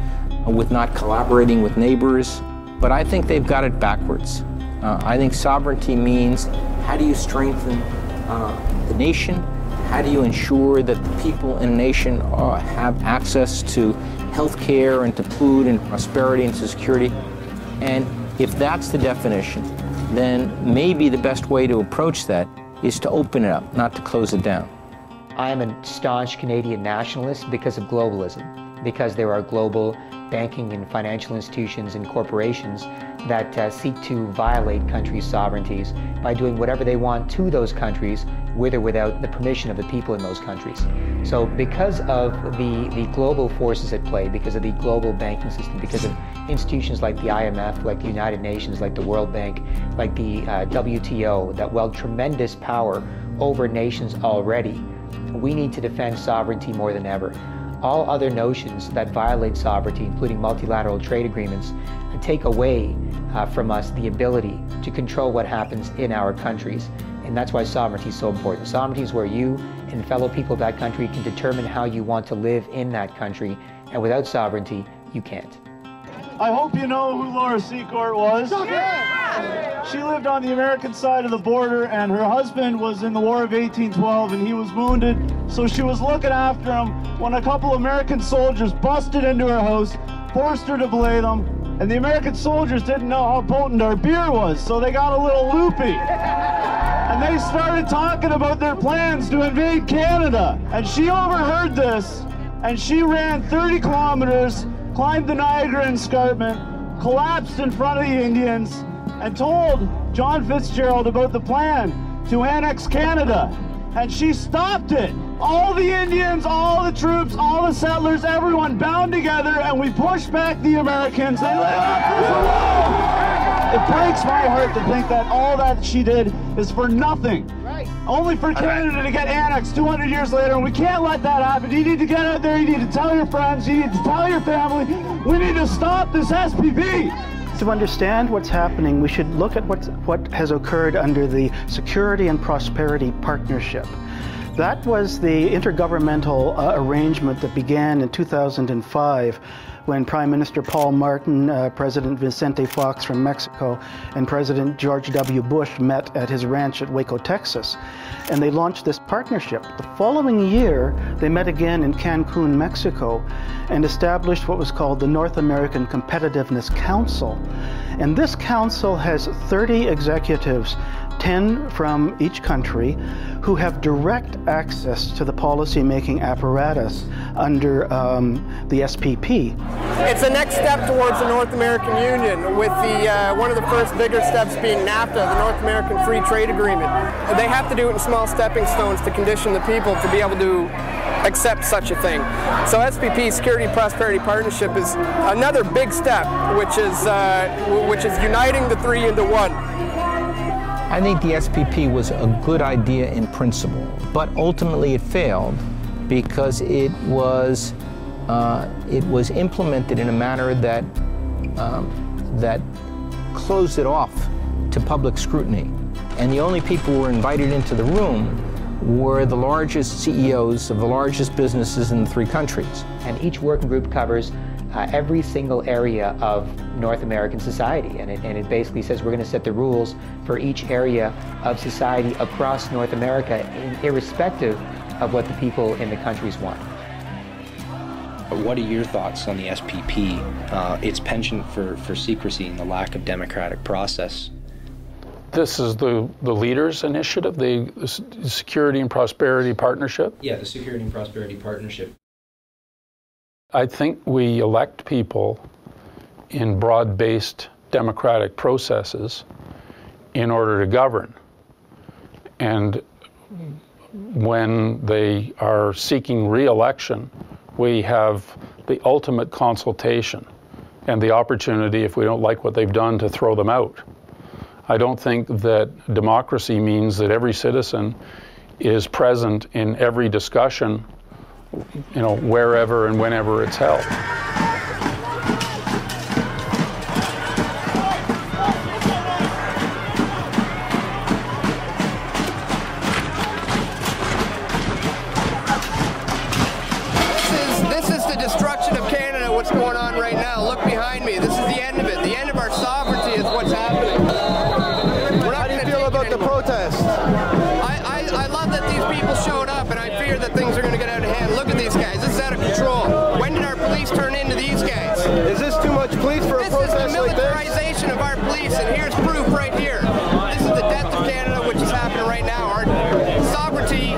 with not collaborating with neighbors, but I think they've got it backwards. I think sovereignty means how do you strengthen the nation? How do you ensure that the people in a nation have access to health care and to food and prosperity and to security? And if that's the definition, then maybe the best way to approach that is to open it up, not to close it down. I am a staunch Canadian nationalist because of globalism, because there are global banking and financial institutions and corporations that seek to violate countries' sovereignties by doing whatever they want to those countries with or without the permission of the people in those countries. So because of the global forces at play, because of the global banking system, because of institutions like the IMF, like the United Nations, like the World Bank, like the WTO, that wield tremendous power over nations already, we need to defend sovereignty more than ever. All other notions that violate sovereignty, including multilateral trade agreements, take away from us the ability to control what happens in our countries. And that's why sovereignty is so important. Sovereignty is where you and fellow people of that country can determine how you want to live in that country. And without sovereignty, you can't. I hope you know who Laura Secord was. She lived on the American side of the border, and her husband was in the War of 1812, and he was wounded. So she was looking after him when a couple American soldiers busted into her house, forced her to belay them, and the American soldiers didn't know how potent our beer was, so they got a little loopy. And they started talking about their plans to invade Canada. And she overheard this, and she ran 30 kilometers, climbed the Niagara Escarpment, collapsed in front of the Indians, and told John Fitzgerald about the plan to annex Canada. And she stopped it. All the Indians, all the troops, all the settlers, everyone bound together, and we pushed back the Americans. They let us alone. It breaks my heart to think that all that she did is for nothing. Right. Only for Canada to get annexed 200 years later, and we can't let that happen. You need to get out there, you need to tell your friends, you need to tell your family, we need to stop this SPP. To understand what's happening, we should look at what has occurred under the Security and Prosperity Partnership. That was the intergovernmental arrangement that began in 2005 when Prime Minister Paul Martin, President Vicente Fox from Mexico, and President George W. Bush met at his ranch at Waco, Texas. And they launched this partnership. The following year, they met again in Cancun, Mexico, and established what was called the North American Competitiveness Council. And this council has 30 executives, 10 from each country, who have direct access to the policy-making apparatus under the SPP. It's the next step towards the North American Union, with one of the first bigger steps being NAFTA, the North American Free Trade Agreement. They have to do it in small stepping stones to condition the people to be able to accept such a thing. So SPP, Security and Prosperity Partnership, is another big step, which is uniting the three into one. I think the SPP was a good idea in principle, but ultimately it failed because it was implemented in a manner that that closed it off to public scrutiny. And the only people who were invited into the room were the largest CEOs of the largest businesses in the three countries. And each working group covers every single area of North American society, and it basically says we're going to set the rules for each area of society across North America, irrespective of what the people in the countries want. What are your thoughts on the SPP, its penchant for secrecy and the lack of democratic process? This is the leaders' initiative, the Security and Prosperity Partnership? Yeah, the Security and Prosperity Partnership. I think we elect people in broad-based democratic processes in order to govern. And when they are seeking re-election, we have the ultimate consultation and the opportunity, if we don't like what they've done, to throw them out. I don't think that democracy means that every citizen is present in every discussion, wherever and whenever it's held. This is the destruction of Canada, what's going on right now. Look behind me. This is the end of it. The end of our sovereignty is what's happening. How do you feel about the protest? I love that these people showed up, and I fear that things are going to get out of hand. Look at these guys. This is out of control. When did our police turn into these guys? Is this too much police for a protest like this? This is the militarization of our police, and here's proof right here. This is the death of Canada, which is happening right now. Our sovereignty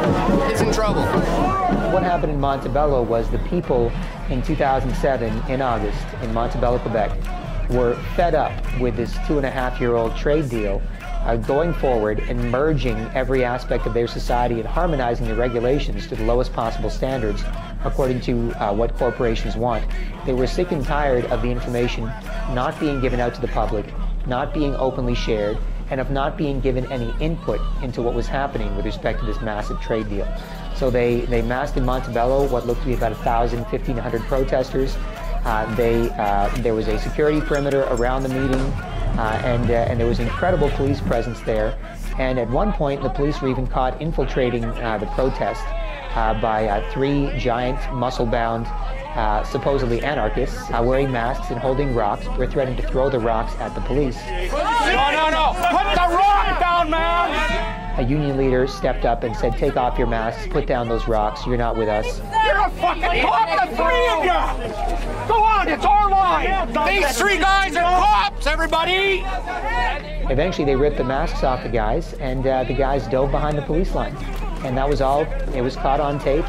is in trouble. What happened in Montebello was the people in 2007, in August, in Montebello, Quebec, were fed up with this 2.5-year-old trade deal, going forward and merging every aspect of their society and harmonizing the regulations to the lowest possible standards according to what corporations want. They were sick and tired of the information not being given out to the public, not being openly shared, and of not being given any input into what was happening with respect to this massive trade deal. So they massed in Montebello what looked to be about 1,000, 1,500 protesters. There was a security perimeter around the meeting, and there was incredible police presence there. And at one point, the police were even caught infiltrating the protest by 3 giant, muscle-bound, supposedly anarchists, wearing masks and holding rocks, were threatening to throw the rocks at the police. No! Put the rock down, man! A union leader stepped up and said, "Take off your masks, put down those rocks, you're not with us." You're a fucking cop, the 3 of you! Go on, it's our line! These 3 guys are cops, everybody! Eventually they ripped the masks off the guys, and the guys dove behind the police line. And that was all. It was caught on tape.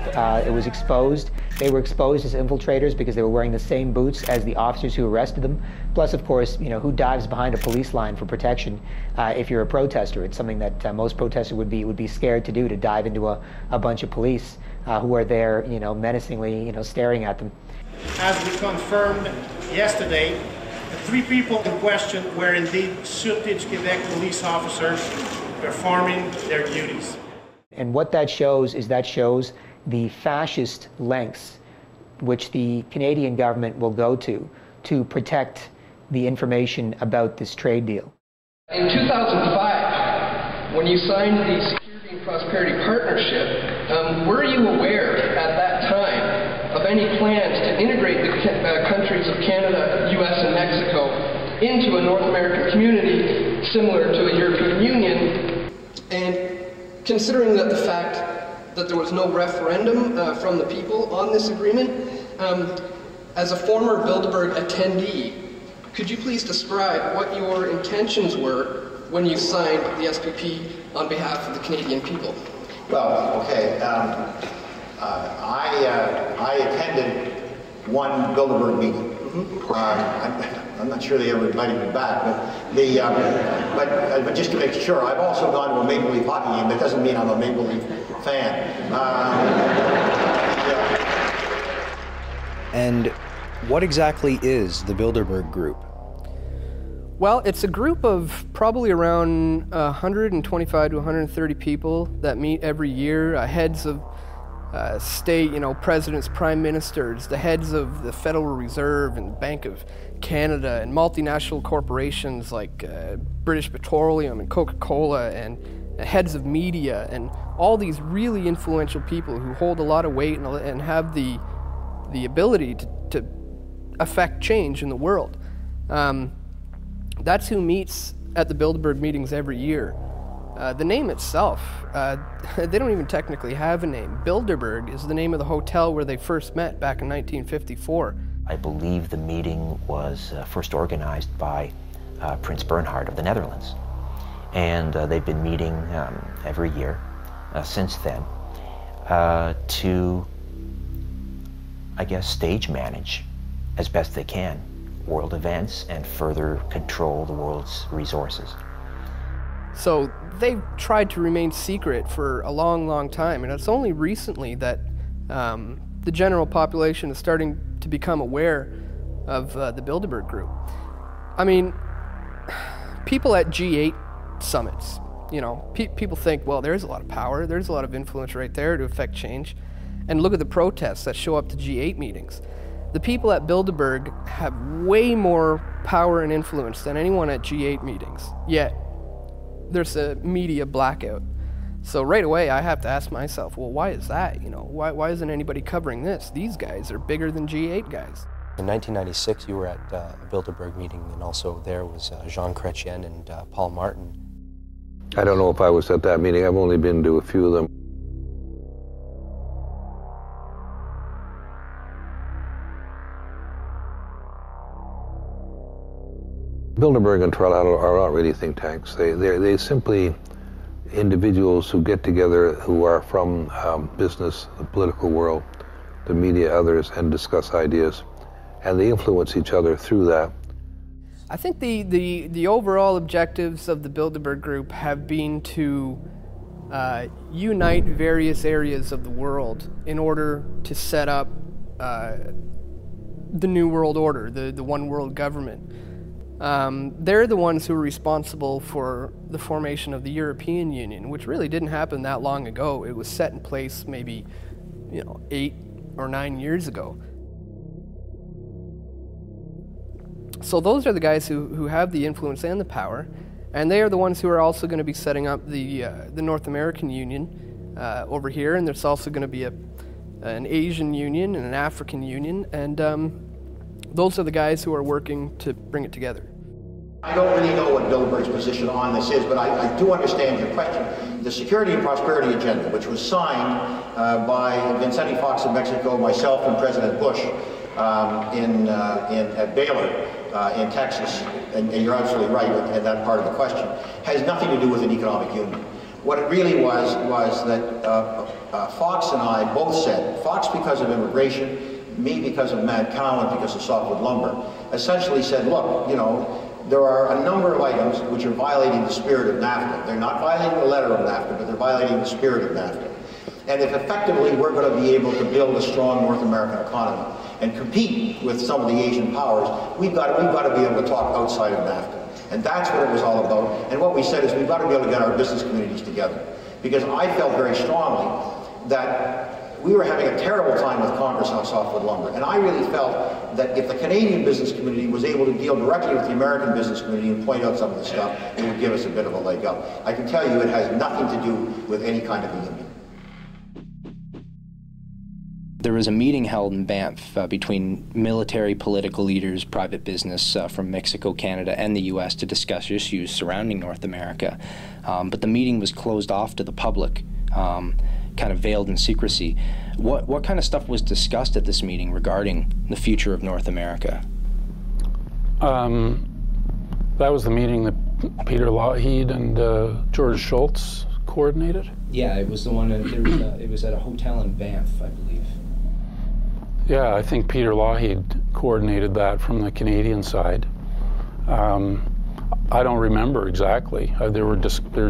It was exposed. They were exposed as infiltrators because they were wearing the same boots as the officers who arrested them. Plus, of course, who dives behind a police line for protection if you're a protester? It's something that most protesters would be scared to do, to dive into a bunch of police who are there, menacingly, staring at them. As we confirmed yesterday, the 3 people in question were indeed Sûreté du Québec police officers performing their duties. And what that shows is the fascist lengths which the Canadian government will go to protect the information about this trade deal. In 2005, when you signed the Security and Prosperity Partnership, were you aware at that time of any plans to integrate the countries of Canada, US, and Mexico into a North American community similar to the European Union? And considering that the fact that there was no referendum from the people on this agreement, as a former Bilderberg attendee, could you please describe what your intentions were when you signed the SPP on behalf of the Canadian people? Well, okay, I attended one Bilderberg meeting. I'm not sure they ever invited me back, but just to make sure, I've also gone to a Maple Leaf hockey game. That doesn't mean I'm a Maple Leaf fan. And what exactly is the Bilderberg Group? Well, it's a group of probably around 125 to 130 people that meet every year, heads of state, presidents, prime ministers, the heads of the Federal Reserve and Bank of Canada, and multinational corporations like British Petroleum and Coca-Cola, and heads of media, and all these really influential people who hold a lot of weight and have the ability to affect change in the world. That's who meets at the Bilderberg meetings every year. The name itself, they don't even technically have a name. Bilderberg is the name of the hotel where they first met back in 1954. I believe the meeting was first organized by Prince Bernhard of the Netherlands. And they've been meeting every year since then to, I guess, stage manage as best they can world events and further control the world's resources. So they've tried to remain secret for a long, long time, and it's only recently that the general population is starting to become aware of the Bilderberg Group. I mean, people at G8 summits, you know, people think, well, there's a lot of power, there's a lot of influence right there to affect change. And look at the protests that show up to G8 meetings. The people at Bilderberg have way more power and influence than anyone at G8 meetings, yet there's a media blackout. So right away I have to ask myself, well, why is that? You know, why isn't anybody covering this? These guys are bigger than G8 guys. In 1996, you were at a Bilderberg meeting, and also there was Jean Chrétien and Paul Martin. I don't know if I was at that meeting. I've only been to a few of them. Bilderberg and Trilateral are not really think tanks. They're simply individuals who get together who are from business, the political world, the media, others, and discuss ideas. And they influence each other through that. I think the overall objectives of the Bilderberg Group have been to unite various areas of the world in order to set up the New World Order, the one world government. They're the ones who are responsible for the formation of the European Union, which really didn't happen that long ago. It was set in place maybe, 8 or 9 years ago. So those are the guys who have the influence and the power, and they are the ones who are also going to be setting up the North American Union over here, and there's also going to be an Asian Union and an African Union, and those are the guys who are working to bring it together. I don't really know what Bilderberg's position on this is, but I do understand your question. The Security and Prosperity Agenda, which was signed by Vicente Fox of Mexico, myself, and President Bush at Baylor in Texas, and you're absolutely right in that part of the question, has nothing to do with an economic union. What it really was that Fox and I both said, Fox because of immigration, me because of Mad Cow and because of softwood lumber, essentially said, look, there are a number of items which are violating the spirit of NAFTA. They're not violating the letter of NAFTA, but they're violating the spirit of NAFTA. And if effectively we're going to be able to build a strong North American economy and compete with some of the Asian powers, we've got to be able to talk outside of NAFTA. And that's what it was all about. And what we said is we've got to be able to get our business communities together. Because I felt very strongly that we were having a terrible time with Congress on softwood lumber. And I really felt that if the Canadian business community was able to deal directly with the American business community and point out some of the stuff, it would give us a bit of a leg up. I can tell you it has nothing to do with any kind of a union. There was a meeting held in Banff between military, political leaders, private business from Mexico, Canada, and the U.S. to discuss issues surrounding North America. But the meeting was closed off to the public, kind of veiled in secrecy. What kind of stuff was discussed at this meeting regarding the future of North America? That was the meeting that Peter Lougheed and George Shultz coordinated? Yeah, it was the one, it was at a hotel in Banff, I believe. Yeah, I think Peter Lougheed coordinated that from the Canadian side. I don't remember exactly. There were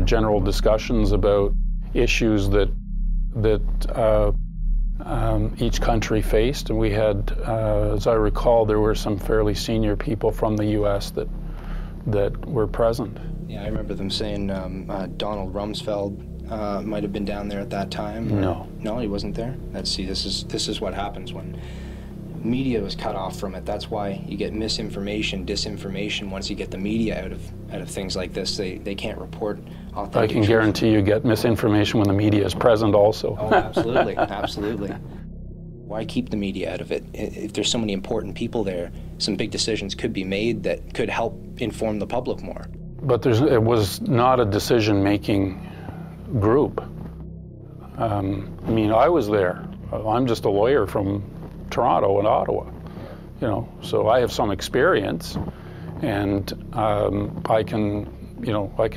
general discussions about issues that each country faced, and we had, as I recall, there were some fairly senior people from the U.S. that were present. Yeah, I remember them saying Donald Rumsfeld might have been down there at that time. No. No, he wasn't there? Let's see, this is what happens when media was cut off from it. That's why you get misinformation, disinformation. Once you get the media out of things like this, they can't report authentic I can guarantee you get misinformation when the media is present also. Oh, absolutely, absolutely. Why keep the media out of it? If there's so many important people there, some big decisions could be made that could help inform the public more. But it was not a decision-making group. I mean, I was there. I'm just a lawyer from Toronto and Ottawa, so I have some experience, and I can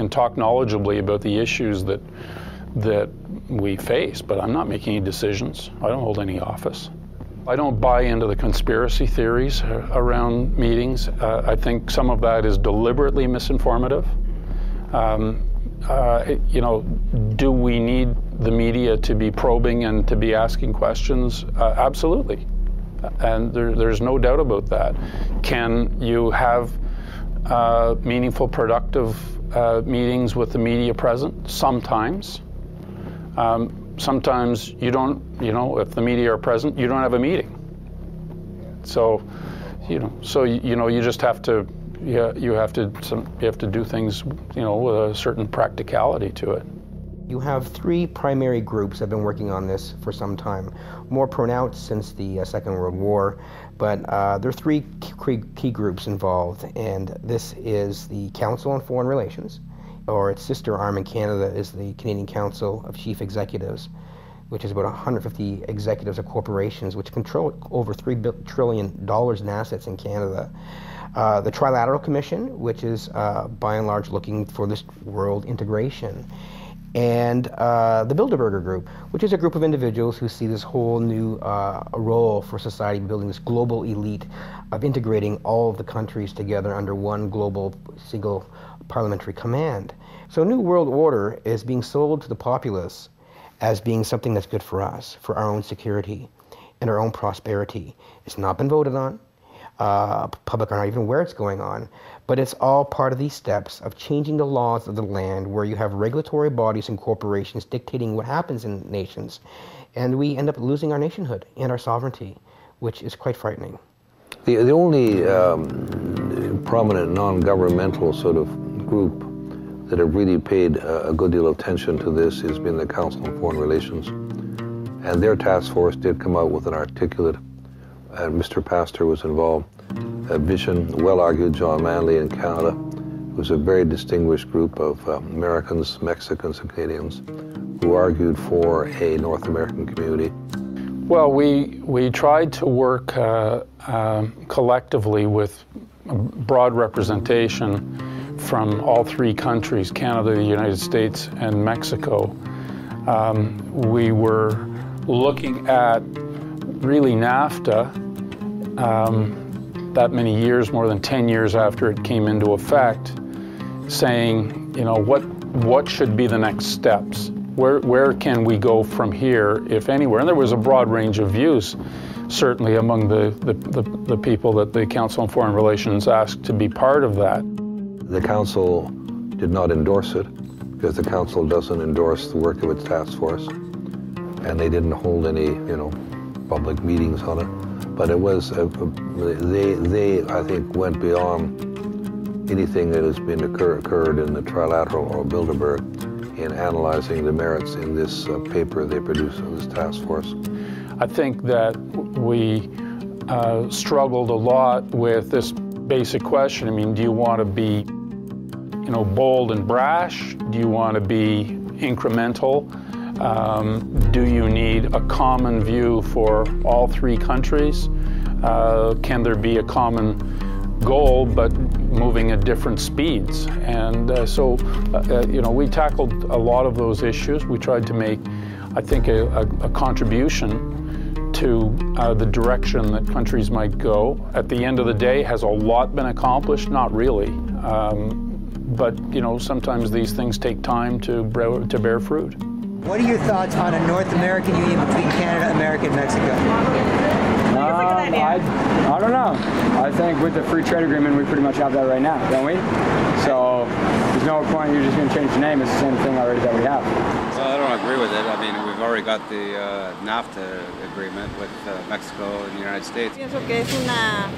talk knowledgeably about the issues that we face, but I'm not making any decisions. I don't hold any office. I don't buy into the conspiracy theories around meetings. I think some of that is deliberately misinformative. You know, do we need the media to be probing and to be asking questions? Absolutely. And there's no doubt about that. Can you have meaningful, productive meetings with the media present? Sometimes. Sometimes you don't, you know, if the media are present, you don't have a meeting. So, you know, you just have to, you have to do things, you know, with a certain practicality to it. You have three primary groups that have been working on this for some time, more pronounced since the Second World War, but there are three key groups involved, and this is the Council on Foreign Relations, or its sister arm in Canada is the Canadian Council of Chief Executives, which is about 150 executives of corporations which control over $3 trillion in assets in Canada. The Trilateral Commission, which is by and large looking for this world integration. And the Bilderberger Group, which is a group of individuals who see this whole new role for society, building this global elite of integrating all of the countries together under one global single parliamentary command. So a new world order is being sold to the populace as being something that's good for us, for our own security and our own prosperity. It's not been voted on. Public are not even aware it's going on, but it's all part of these steps of changing the laws of the land, where you have regulatory bodies and corporations dictating what happens in nations, and we end up losing our nationhood and our sovereignty, which is quite frightening. The only prominent non-governmental sort of group that have really paid a good deal of attention to this has been the Council on Foreign Relations, and their task force did come out with an articulate, and Mr. Pastor was involved, a vision, well-argued. John Manley in Canada. It was a very distinguished group of Americans, Mexicans, and Canadians who argued for a North American community. Well, we tried to work collectively with broad representation from all three countries, Canada, the United States, and Mexico. We were looking at really NAFTA, that many years, more than 10 years after it came into effect, saying, you know, what should be the next steps? Where can we go from here, if anywhere? And there was a broad range of views, certainly among the people that the Council on Foreign Relations asked to be part of that. The Council did not endorse it, because the Council doesn't endorse the work of its task force, and they didn't hold any, you know, public meetings on it. But it was, they I think, went beyond anything that has been occurred in the Trilateral or Bilderberg in analyzing the merits in this paper they produced in this task force. I think that we struggled a lot with this basic question. I mean, do you want to be, you know, bold and brash? Do you want to be incremental? Do you need a common view for all three countries? Can there be a common goal, but moving at different speeds? And you know, we tackled a lot of those issues. We tried to make, I think, a contribution to the direction that countries might go. At the end of the day, has a lot been accomplished? Not really. But, you know, sometimes these things take time to bear fruit. What are your thoughts on a North American union between Canada, America, and Mexico? I don't know. I think with the free trade agreement, we pretty much have that right now, don't we? So there's no point, you're just going to change the name. It's the same thing already that we have. Well, I don't agree with it. I mean, we've already got the NAFTA agreement with Mexico and the United States. Pienso que es una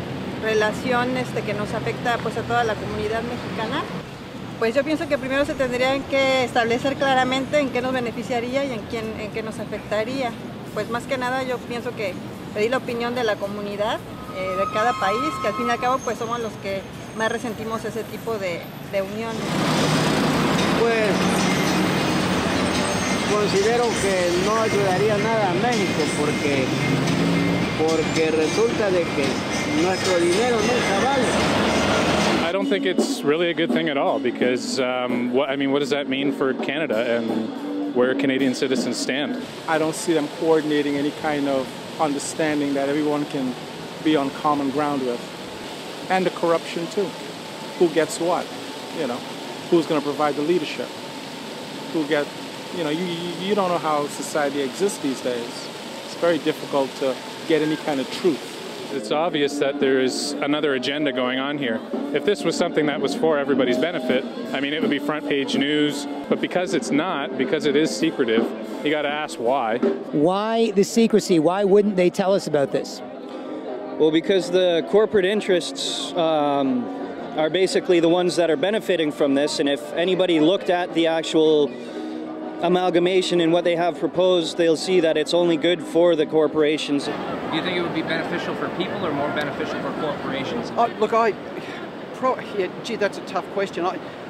relación que nos afecta pues a toda la comunidad mexicana. Pues yo pienso que primero se tendrían que establecer claramente en qué nos beneficiaría y en qué nos afectaría. Pues más que nada yo pienso que pedir la opinión de la comunidad de cada país, que al fin y al cabo pues somos los que más resentimos ese tipo de unión. Pues considero que no ayudaría nada a México porque resulta de que nuestro dinero nunca vale. I don't think it's really a good thing at all, because what does that mean for Canada and where Canadian citizens stand? I don't see them coordinating any kind of understanding that everyone can be on common ground with. And the corruption too. Who gets what? You know, who's going to provide the leadership? Who get, you know, you don't know how society exists these days. It's very difficult to get any kind of truth. It's obvious that there is another agenda going on here. If this was something that was for everybody's benefit, I mean, it would be front page news. But because it's not, because it is secretive, you got to ask why. Why the secrecy? Why wouldn't they tell us about this? Well, because the corporate interests are basically the ones that are benefiting from this. And if anybody looked at the actual amalgamation and what they have proposed, they'll see that it's only good for the corporations. Do you think it would be beneficial for people or more beneficial for corporations? Gee, that's a tough question.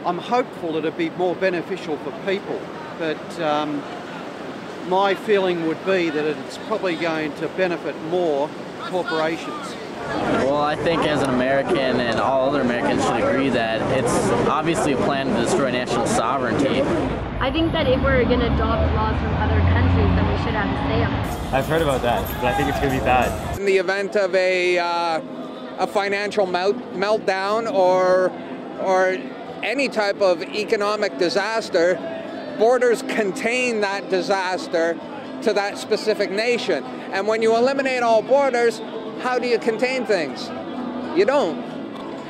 I'm hopeful that it'd be more beneficial for people, but my feeling would be that it's probably going to benefit more corporations. Well, I think as an American and all other Americans should agree that it's obviously a plan to destroy national sovereignty. I think that if we're going to adopt laws from other countries, then we should have a say on it. I've heard about that, but I think it's going to be bad. In the event of a financial meltdown or any type of economic disaster, borders contain that disaster to that specific nation. And when you eliminate all borders, how do you contain things? You don't.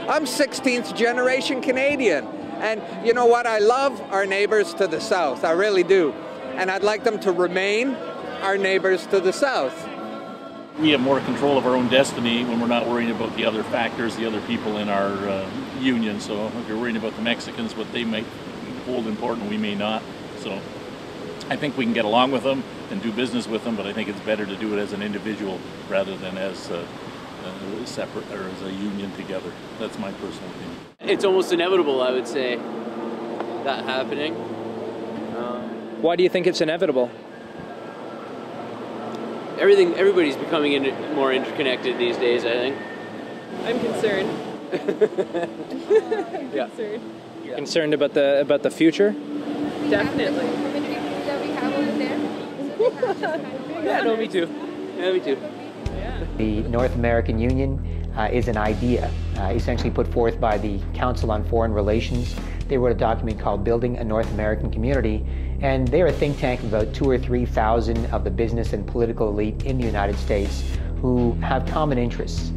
I'm 16th generation Canadian. And you know what? I love our neighbors to the south. I really do. And I'd like them to remain our neighbors to the south. We have more control of our own destiny when we're not worrying about the other factors, the other people in our union. So if you're worrying about the Mexicans, what they might hold important, we may not. So I think we can get along with them and do business with them, but I think it's better to do it as an individual rather than as separate or as a union together. That's my personal opinion. It's almost inevitable, I would say, that happening. Why do you think it's inevitable? Everybody's becoming more interconnected these days, I think. I'm concerned. Yeah. Concerned. You're concerned about the future? Definitely. Yeah, no, me too. Yeah, me too. The North American Union is an idea essentially put forth by the Council on Foreign Relations. They wrote a document called Building a North American Community, and they're a think tank of about 2,000 or 3,000 of the business and political elite in the United States who have common interests.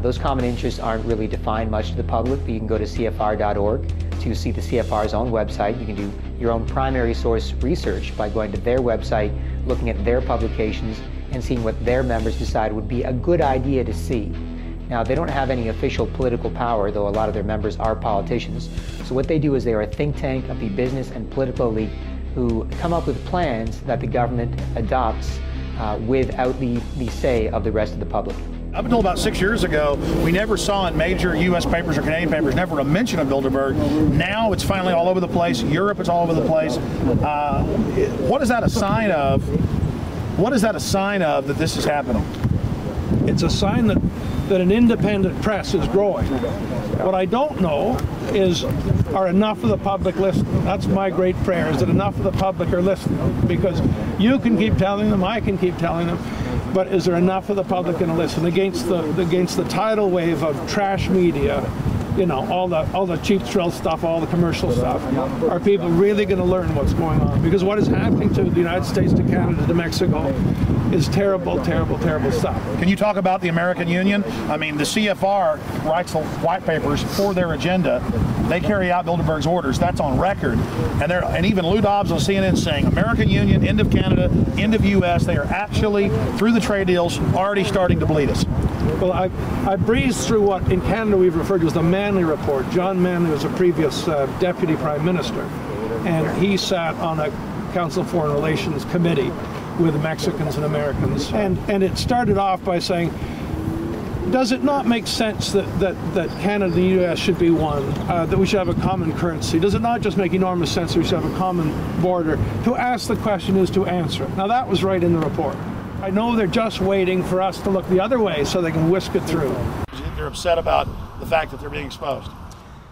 Those common interests aren't really defined much to the public, but you can go to CFR.org to see the CFR's own website. You can do your own primary source research by going to their website, looking at their publications, and seeing what their members decide would be a good idea to see. Now, they don't have any official political power, though a lot of their members are politicians. So what they do is they are a think tank of the business and political elite who come up with plans that the government adopts without the say of the rest of the public. Up until about 6 years ago, we never saw in major U.S. papers or Canadian papers, never a mention of Bilderberg. Now it's finally all over the place. Europe, it's all over the place. What is that a sign of? What is that a sign of that this is happening? It's a sign that an independent press is growing. What I don't know is, are enough of the public listening? That's my great prayer, is that enough of the public are listening. Because you can keep telling them, I can keep telling them, but is there enough of the public going to listen against the tidal wave of trash media? You know, all the cheap thrill stuff, all the commercial stuff. Are people really going to learn what's going on? Because what is happening to the United States, to Canada, to Mexico is terrible, terrible, terrible stuff. Can you talk about the American Union? I mean, the CFR writes the white papers for their agenda. They carry out Bilderberg's orders. That's on record. And even Lou Dobbs on CNN saying, American Union, end of Canada, end of U.S. They are actually, through the trade deals, already starting to bleed us. Well, I breezed through what in Canada we've referred to as the Manley Report. John Manley was a previous Deputy Prime Minister, and he sat on a Council of Foreign Relations committee with Mexicans and Americans. And it started off by saying, does it not make sense that Canada and the U.S. should be one, that we should have a common currency? Does it not just make enormous sense that we should have a common border? To ask the question is to answer it. Now, that was right in the report. I know they're just waiting for us to look the other way so they can whisk it through. They're upset about the fact that they're being exposed.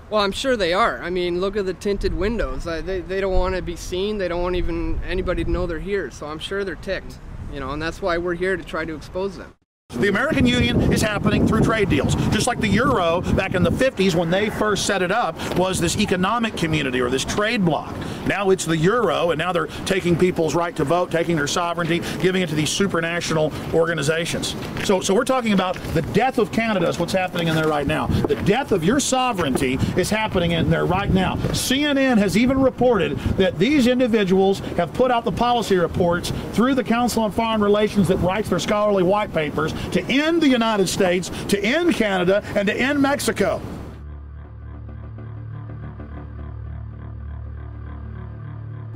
Well, I'm sure they are. I mean, look at the tinted windows. They don't want to be seen. They don't want even anybody to know they're here. So I'm sure they're ticked. you know, and that's why we're here to try to expose them. The American Union is happening through trade deals. Just like the Euro back in the 50s when they first set it up was this economic community or this trade bloc. Now it's the Euro, and now they're taking people's right to vote, taking their sovereignty, giving it to these supranational organizations. So we're talking about the death of Canada is what's happening in there right now. The death of your sovereignty is happening in there right now. CNN has even reported that these individuals have put out the policy reports through the Council on Foreign Relations that writes their scholarly white papers to end the United States, to end Canada, and to end Mexico.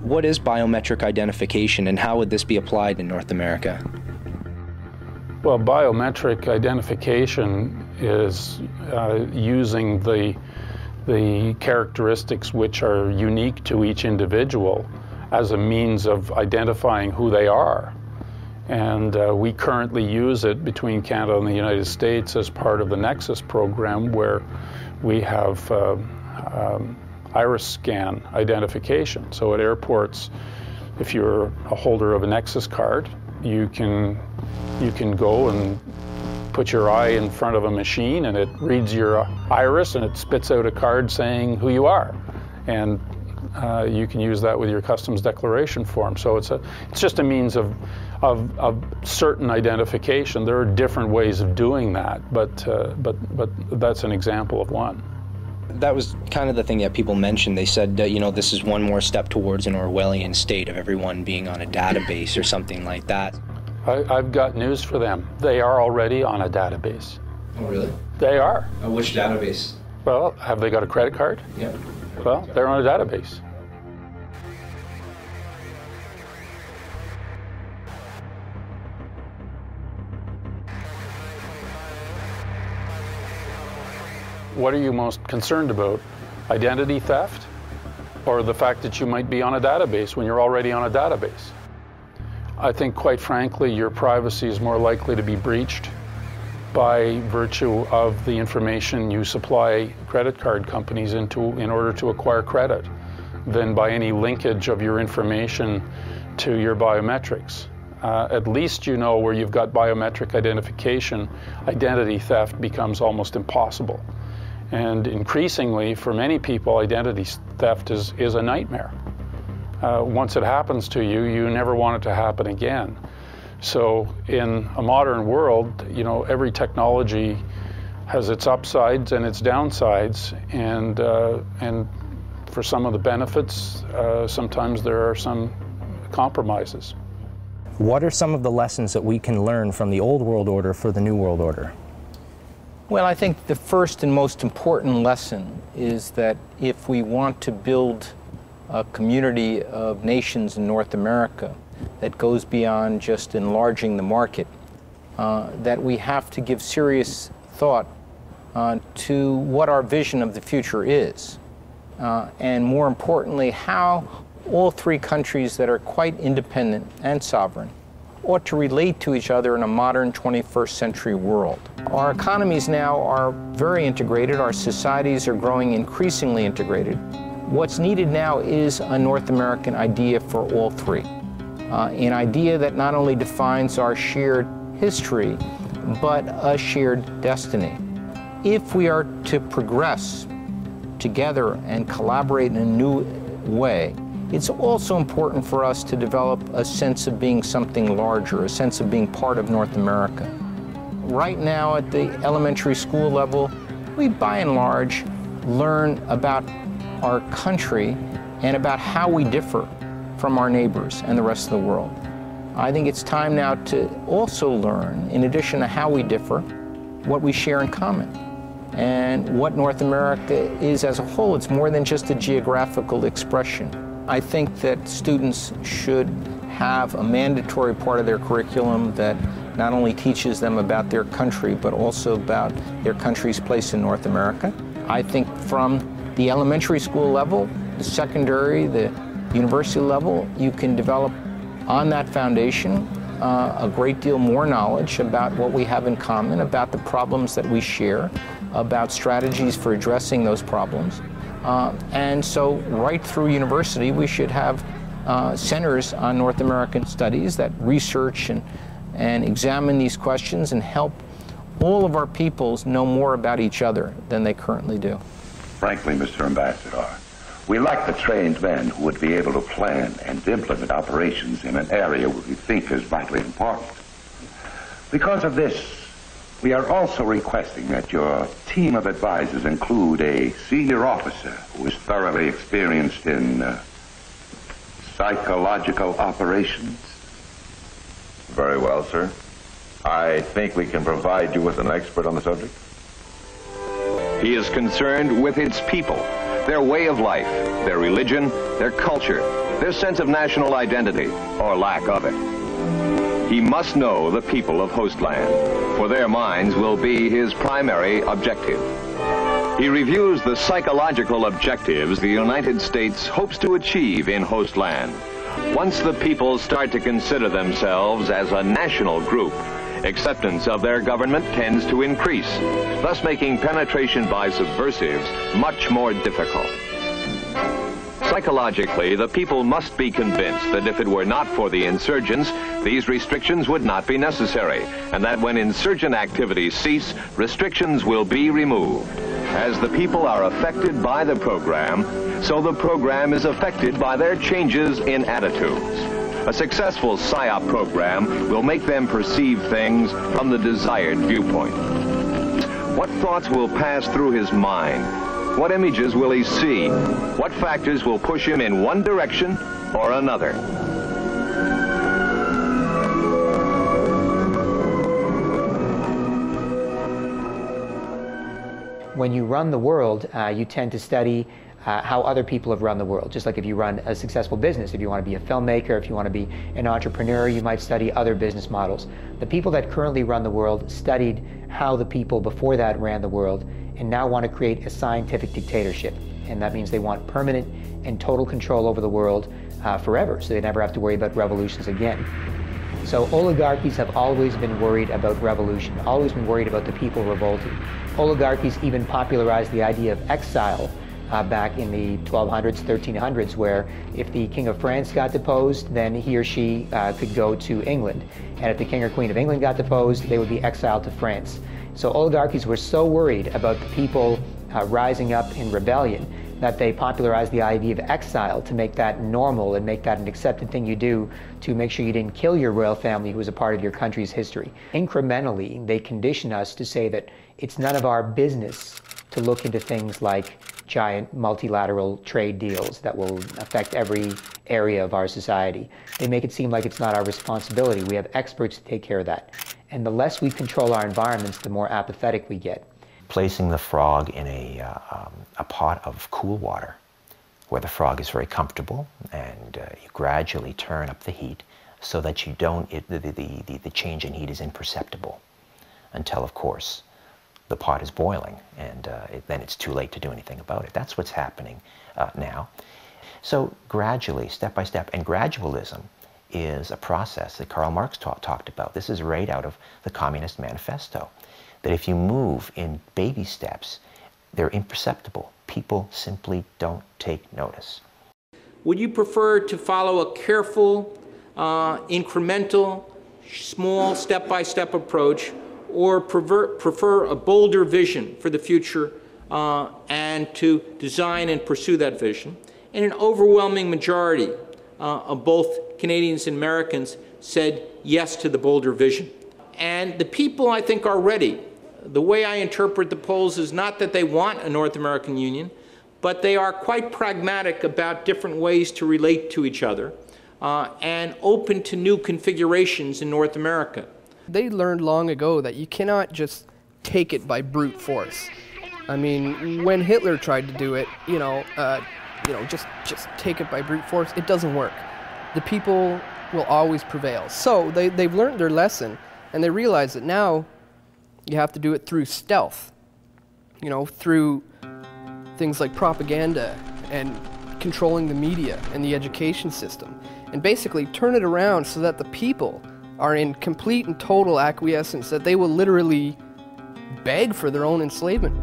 What is biometric identification, and how would this be applied in North America? Well, biometric identification is using the characteristics which are unique to each individual as a means of identifying who they are. And we currently use it between Canada and the United States as part of the Nexus program, where we have iris scan identification. So at airports, if you're a holder of a Nexus card, you can go and put your eye in front of a machine, and it reads your iris and it spits out a card saying who you are. And you can use that with your customs declaration form. So it's just a means of certain identification. There are different ways of doing that, but that's an example of one. That was kind of the thing that people mentioned. They said that, you know, this is one more step towards an Orwellian state of everyone being on a database or something like that. I've got news for them. They are already on a database. Oh, really? They are. Which database? Well, have they got a credit card? Yeah. Well, they're on a database. What are you most concerned about? Identity theft, or the fact that you might be on a database when you're already on a database? I think, quite frankly, your privacy is more likely to be breached by virtue of the information you supply credit card companies in order to acquire credit than by any linkage of your information to your biometrics. At least you know where you've got biometric identification, identity theft becomes almost impossible. And increasingly, for many people, identity theft is a nightmare. Once it happens to you, you never want it to happen again. So in a modern world, you know, every technology has its upsides and its downsides, and for some of the benefits, sometimes there are some compromises. What are some of the lessons that we can learn from the old world order for the new world order? Well, I think the first and most important lesson is that if we want to build a community of nations in North America that goes beyond just enlarging the market, that we have to give serious thought to what our vision of the future is. And more importantly, how all three countries that are quite independent and sovereign ought to relate to each other in a modern 21st century world. Our economies now are very integrated. Our societies are growing increasingly integrated. What's needed now is a North American idea for all three. An idea that not only defines our shared history, but a shared destiny. If we are to progress together and collaborate in a new way, it's also important for us to develop a sense of being something larger, a sense of being part of North America. Right now at the elementary school level, we by and large learn about our country and about how we differ from our neighbors and the rest of the world. I think it's time now to also learn, in addition to how we differ, what we share in common. And what North America is as a whole. It's more than just a geographical expression. I think that students should have a mandatory part of their curriculum that not only teaches them about their country, but also about their country's place in North America. I think from the elementary school level, the secondary, the university level, you can develop on that foundation a great deal more knowledge about what we have in common, about the problems that we share, about strategies for addressing those problems. And so right through university, we should have centers on North American studies that research and examine these questions and help all of our peoples know more about each other than they currently do. Frankly, Mr. Ambassador, we lack the trained men who would be able to plan and implement operations in an area we think is vitally important. Because of this, we are also requesting that your team of advisors include a senior officer who is thoroughly experienced in psychological operations. Very well, sir. I think we can provide you with an expert on the subject. He is concerned with its people, their way of life, their religion, their culture, their sense of national identity, or lack of it. He must know the people of Hostland, for their minds will be his primary objective. He reviews the psychological objectives the United States hopes to achieve in Hostland. Once the people start to consider themselves as a national group, acceptance of their government tends to increase, thus making penetration by subversives much more difficult. Psychologically, the people must be convinced that if it were not for the insurgents, these restrictions would not be necessary, and that when insurgent activities cease, restrictions will be removed. As the people are affected by the program, so the program is affected by their changes in attitudes. A successful PSYOP program will make them perceive things from the desired viewpoint. What thoughts will pass through his mind? What images will he see? What factors will push him in one direction or another? When you run the world, you tend to study how other people have run the world. Just like if you run a successful business, if you want to be a filmmaker, if you want to be an entrepreneur, you might study other business models. The people that currently run the world studied how the people before that ran the world and now want to create a scientific dictatorship. And that means they want permanent and total control over the world forever, so they never have to worry about revolutions again. So oligarchies have always been worried about revolution, always been worried about the people revolting. Oligarchies even popularized the idea of exile back in the 1200s, 1300s, where if the King of France got deposed, then he or she could go to England. And if the King or Queen of England got deposed, they would be exiled to France. So oligarchies were so worried about the people rising up in rebellion that they popularized the idea of exile to make that normal and make that an accepted thing you do to make sure you didn't kill your royal family who was a part of your country's history. Incrementally, they condition us to say that it's none of our business to look into things like giant multilateral trade deals that will affect every area of our society. They make it seem like it's not our responsibility. We have experts to take care of that. And the less we control our environments, the more apathetic we get. Placing the frog in a pot of cool water where the frog is very comfortable, and you gradually turn up the heat so that you don't, the change in heat is imperceptible until, of course, the pot is boiling, and then it's too late to do anything about it. That's what's happening now. So gradually, step by step, and gradualism is a process that Karl Marx talked about. This is right out of the Communist Manifesto, that if you move in baby steps, they're imperceptible. People simply don't take notice. Would you prefer to follow a careful, incremental, small, step-by-step approach, or prefer a bolder vision for the future and to design and pursue that vision? And an overwhelming majority of both Canadians and Americans said yes to the bolder vision. And the people, I think, are ready. The way I interpret the polls is not that they want a North American Union, but they are quite pragmatic about different ways to relate to each other and open to new configurations in North America. They learned long ago that you cannot just take it by brute force. I mean, when Hitler tried to do it, just take it by brute force, it doesn't work. The people will always prevail. So they've learned their lesson, and they realize that now you have to do it through stealth, through things like propaganda and controlling the media and the education system, and basically turn it around so that the people are in complete and total acquiescence, that they will literally beg for their own enslavement.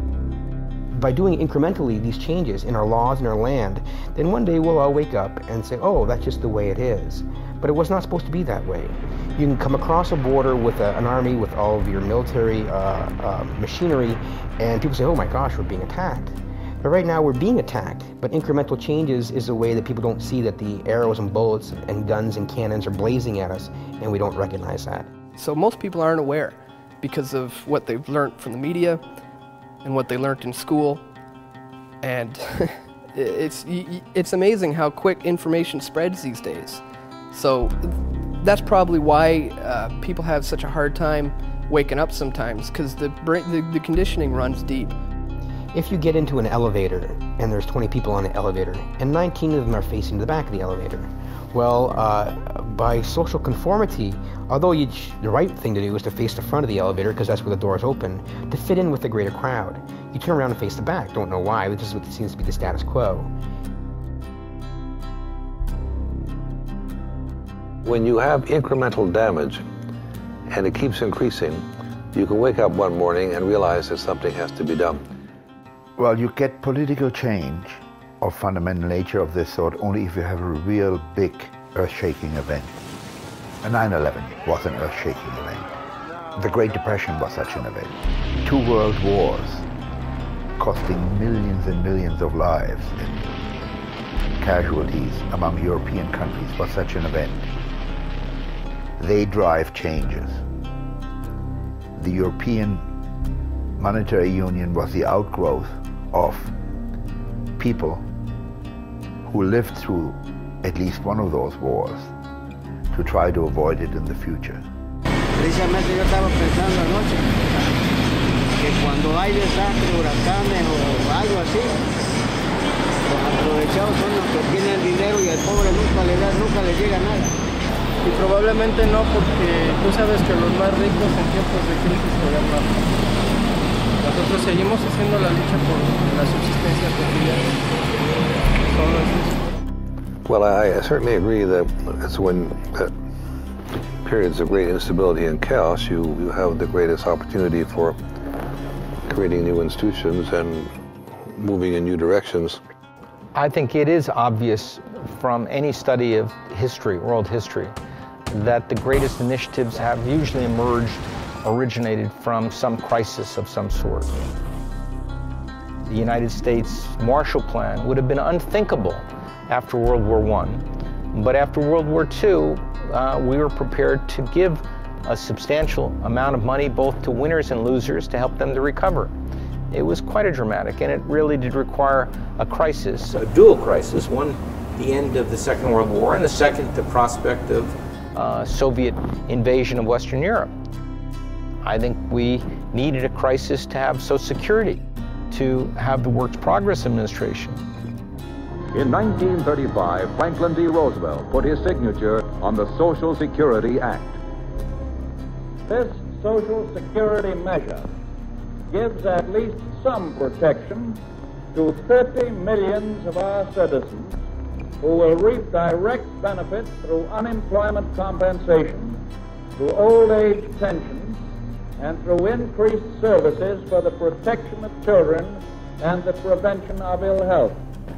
by doing incrementally these changes in our laws and our land, then one day we'll all wake up and say, oh, that's just the way it is. But it was not supposed to be that way. You can come across a border with an army with all of your military machinery, and people say, oh my gosh, we're being attacked. But right now we're being attacked, but incremental changes is a way that people don't see that the arrows and bullets and guns and cannons are blazing at us, and we don't recognize that. So most people aren't aware because of what they've learned from the media and what they learned in school. And it's amazing how quick information spreads these days. So that's probably why people have such a hard time waking up sometimes, because the conditioning runs deep. If you get into an elevator and there's 20 people on the elevator and 19 of them are facing the back of the elevator, well, by social conformity, although the right thing to do is to face the front of the elevator because that's where the door is open, to fit in with the greater crowd, you turn around and face the back. Don't know why, but this is what seems to be the status quo. When you have incremental damage and it keeps increasing, you can wake up one morning and realize that something has to be done. Well, you get political change of fundamental nature of this sort only if you have a real big earth-shaking event. 9/11 was an earth-shaking event. The Great Depression was such an event. 2 world wars costing millions and millions of lives and casualties among European countries was such an event. They drive changes. The European Monetary Union was the outgrowth of people who lived through at least one of those wars to try to avoid it in the future. Precisamente yo estaba pensando anoche que cuando hay desastres, huracanes o algo así, los aprovechados son los que tienen dinero y al pobre nunca le llega nada. Y probablemente no, porque tú sabes que los más ricos en tiempos de crisis se ven más. Nosotros seguimos haciendo la lucha por la subsistencia cotidiana. Solo es eso. Well, I certainly agree that it's when periods of great instability and chaos you have the greatest opportunity for creating new institutions and moving in new directions. I think it is obvious from any study of history, world history, that the greatest initiatives have usually originated from some crisis of some sort. The United States Marshall Plan would have been unthinkable after World War I, but after World War II, we were prepared to give a substantial amount of money both to winners and losers to help them to recover. It was quite a dramatic, and it really did require a crisis, a dual crisis, one the end of the Second World War, and the second the prospect of Soviet invasion of Western Europe. I think we needed a crisis to have Social Security, to have the Works Progress Administration. In 1935, Franklin D. Roosevelt put his signature on the Social Security Act. This Social Security measure gives at least some protection to 30 million of our citizens who will reap direct benefits through unemployment compensation, through old age pensions, and through increased services for the protection of children and the prevention of ill health.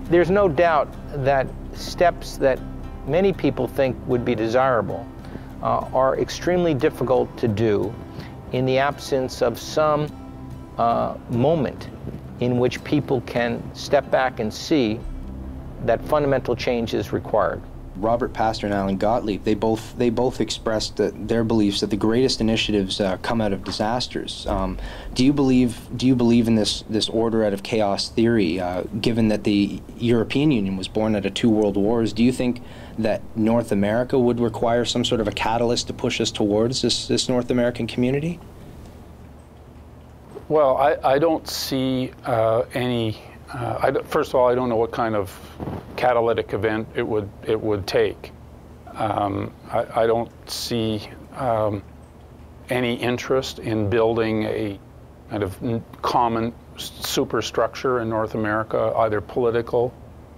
There's no doubt that steps that many people think would be desirable are extremely difficult to do in the absence of some moment in which people can step back and see that fundamental change is required. Robert Pastor and Alan Gottlieb, they both expressed their beliefs that the greatest initiatives come out of disasters. Do you believe in this order out of chaos theory? Given that the European Union was born out of 2 world wars, do you think that North America would require some sort of a catalyst to push us towards this North American community? Well, I don't see any. First of all, I don't know what kind of catalytic event it would take. I don't see any interest in building a kind of common superstructure in North America, either political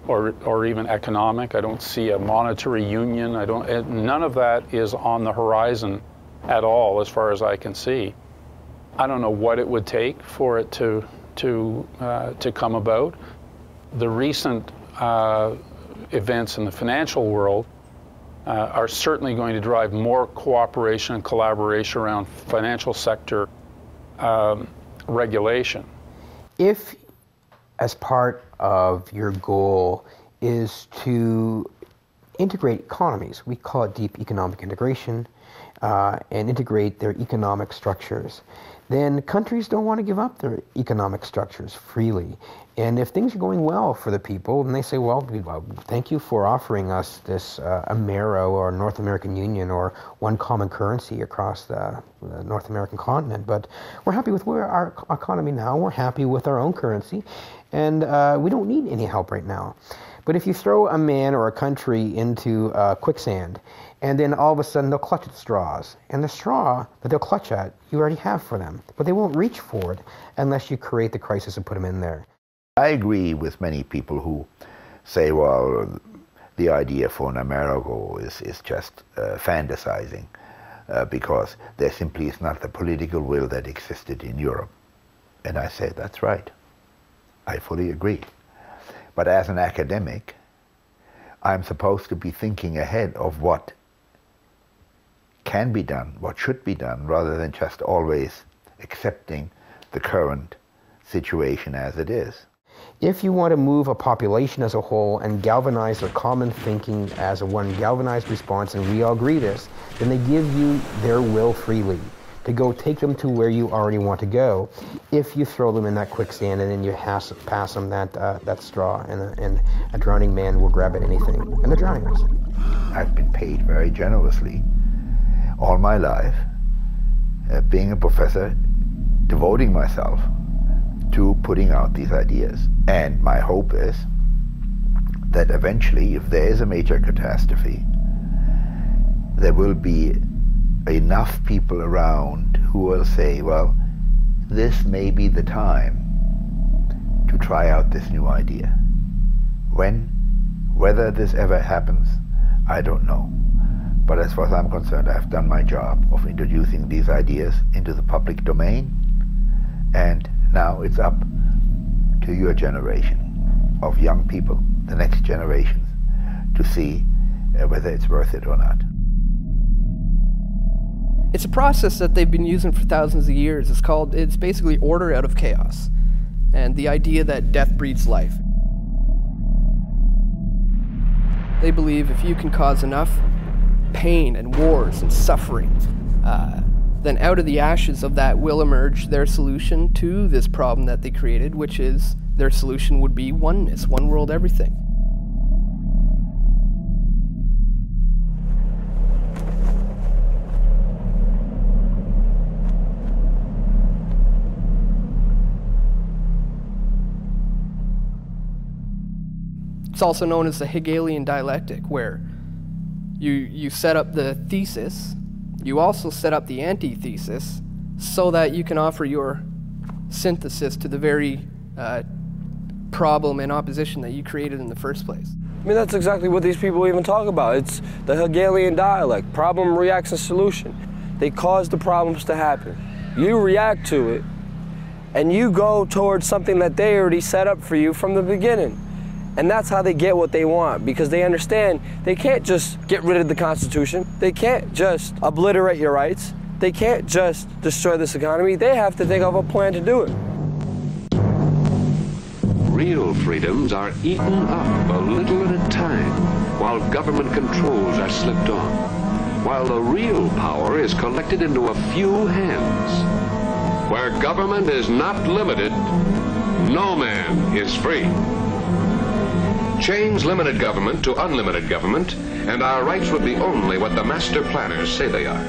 or even economic. I don't see a monetary union. None of that is on the horizon at all, as far as I can see. I don't know what it would take for it to to come about. The recent events in the financial world are certainly going to drive more cooperation and collaboration around financial sector regulation. If, as part of your goal, is to integrate economies, we call it deep economic integration, and integrate their economic structures, then countries don't want to give up their economic structures freely. And if things are going well for the people, then they say, well, thank you for offering us this Amero or North American Union or one common currency across the North American continent, but we're happy with where our economy now, we're happy with our own currency, and we don't need any help right now. But if you throw a man or a country into quicksand, and then all of a sudden they'll clutch at straws, and the straw that they'll clutch at, you already have for them, but they won't reach for it unless you create the crisis and put them in there. I agree with many people who say, well, the idea for an Amerigo is just fantasizing because there simply is not the political will that existed in Europe. And I say, that's right. I fully agree. But as an academic, I'm supposed to be thinking ahead of what can be done, what should be done, rather than just always accepting the current situation as it is. If you want to move a population as a whole and galvanize their common thinking as a one galvanized response, and we all agree this, then they give you their will freely to go take them to where you already want to go. If you throw them in that quicksand and then you pass them that straw, and a drowning man will grab at anything, and they're drowning us. I've been paid very generously all my life, being a professor, devoting myself to putting out these ideas. And my hope is that eventually, if there is a major catastrophe, there will be enough people around who will say, well, this may be the time to try out this new idea. When, whether this ever happens, I don't know. But as far as I'm concerned, I've done my job of introducing these ideas into the public domain, and now it's up to your generation of young people, the next generations, to see whether it's worth it or not. It's a process that they've been using for thousands of years. It's basically order out of chaos, and the idea that death breeds life. They believe if you can cause enough pain and wars and suffering, then out of the ashes of that will emerge their solution to this problem that they created, which is their solution would be oneness, one world, everything. It's also known as the Hegelian dialectic, where you set up the thesis, you also set up the antithesis, so that you can offer your synthesis to the very problem and opposition that you created in the first place. I mean, that's exactly what these people even talk about. It's the Hegelian dialect, problem, reaction, solution. They cause the problems to happen. You react to it, and you go towards something that they already set up for you from the beginning. And that's how they get what they want, because they understand they can't just get rid of the Constitution. They can't just obliterate your rights. They can't just destroy this economy. They have to think of a plan to do it. Real freedoms are eaten up a little at a time, while government controls are slipped on, while the real power is collected into a few hands. Where government is not limited, no man is free. Change limited government to unlimited government, and our rights would be only what the master planners say they are.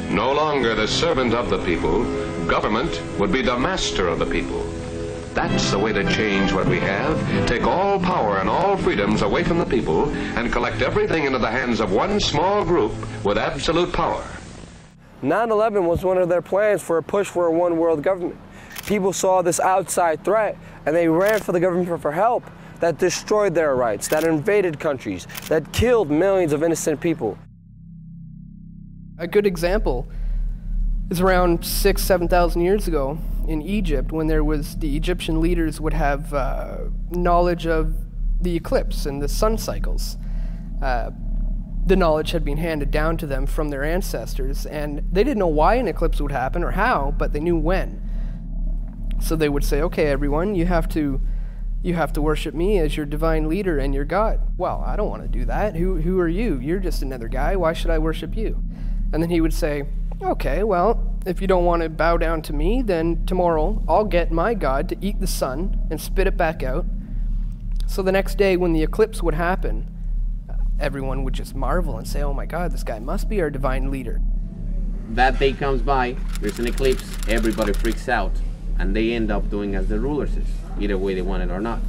No longer the servant of the people, government would be the master of the people. That's the way to change what we have, take all power and all freedoms away from the people, and collect everything into the hands of one small group with absolute power. 9/11 was one of their plans for a push for a one-world government. People saw this outside threat, and they ran for the government for help. That destroyed their rights, that invaded countries, that killed millions of innocent people. A good example is around 6,000 to 7,000 years ago in Egypt, when the Egyptian leaders would have knowledge of the eclipse and the sun cycles. The knowledge had been handed down to them from their ancestors, and they didn't know why an eclipse would happen or how, but they knew when. So they would say, okay, everyone, you have to worship me as your divine leader and your God. Well, I don't want to do that. Who are you? You're just another guy. Why should I worship you? And then he would say, okay, well, if you don't want to bow down to me, then tomorrow I'll get my God to eat the sun and spit it back out. So the next day when the eclipse would happen, everyone would just marvel and say, oh my God, this guy must be our divine leader. That day comes by, there's an eclipse, everybody freaks out, and they end up doing as the rulers is, either way they want it or not.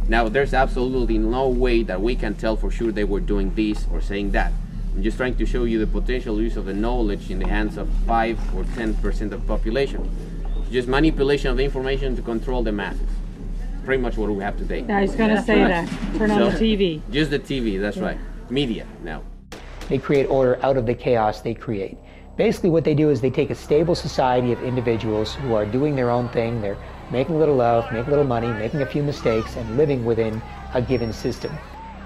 Now, there's absolutely no way that we can tell for sure they were doing this or saying that. I'm just trying to show you the potential use of the knowledge in the hands of 5 or 10% of the population. Just manipulation of the information to control the masses. Pretty much what we have today. Yeah, I was going to say that. Turn on the TV. Just the TV, that's right. Media now. They create order out of the chaos they create. Basically what they do is they take a stable society of individuals who are doing their own thing. They're making a little love, making a little money, making a few mistakes, and living within a given system.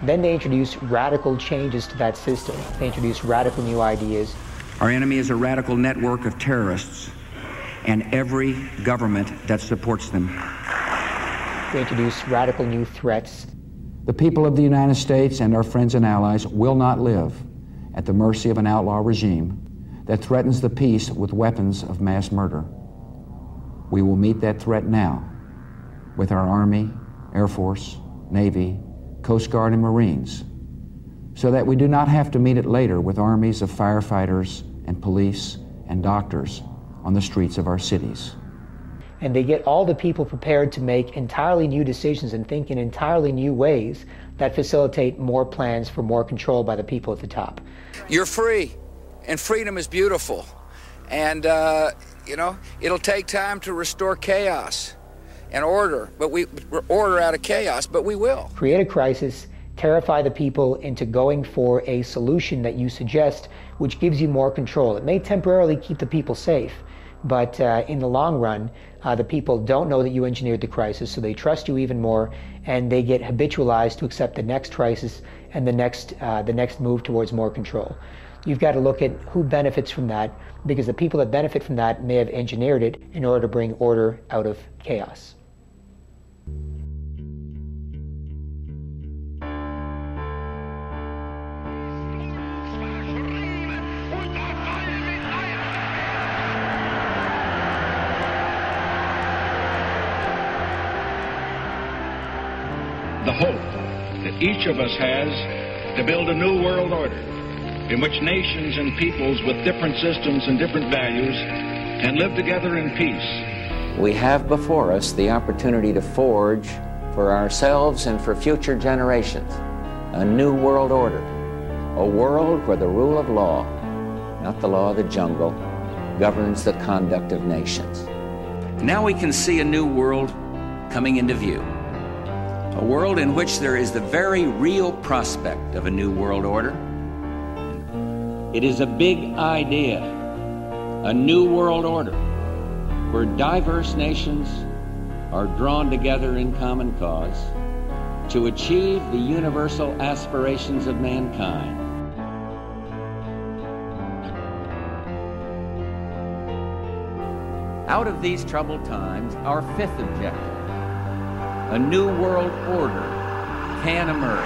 Then they introduce radical changes to that system. They introduce radical new ideas. Our enemy is a radical network of terrorists and every government that supports them. They introduce radical new threats. The people of the United States and our friends and allies will not live at the mercy of an outlaw regime that threatens the peace with weapons of mass murder. We will meet that threat now with our Army, Air Force, Navy, Coast Guard, and Marines, so that we do not have to meet it later with armies of firefighters and police and doctors on the streets of our cities. And they get all the people prepared to make entirely new decisions and think in entirely new ways that facilitate more plans for more control by the people at the top. You're free, and freedom is beautiful. And, you know, it'll take time to restore chaos and order, order out of chaos, but we will. Create a crisis, terrify the people into going for a solution that you suggest, which gives you more control. It may temporarily keep the people safe, but in the long run, the people don't know that you engineered the crisis, so they trust you even more, and they get habitualized to accept the next crisis and the next move towards more control. You've got to look at who benefits from that, because the people that benefit from that may have engineered it in order to bring order out of chaos. The hope that each of us has to build a new world order in which nations and peoples with different systems and different values can live together in peace. We have before us the opportunity to forge for ourselves and for future generations a new world order, a world where the rule of law, not the law of the jungle, governs the conduct of nations. Now we can see a new world coming into view. A world in which there is the very real prospect of a new world order. It is a big idea, a new world order, where diverse nations are drawn together in common cause to achieve the universal aspirations of mankind. Out of these troubled times, our fifth objective, a new world order, can emerge.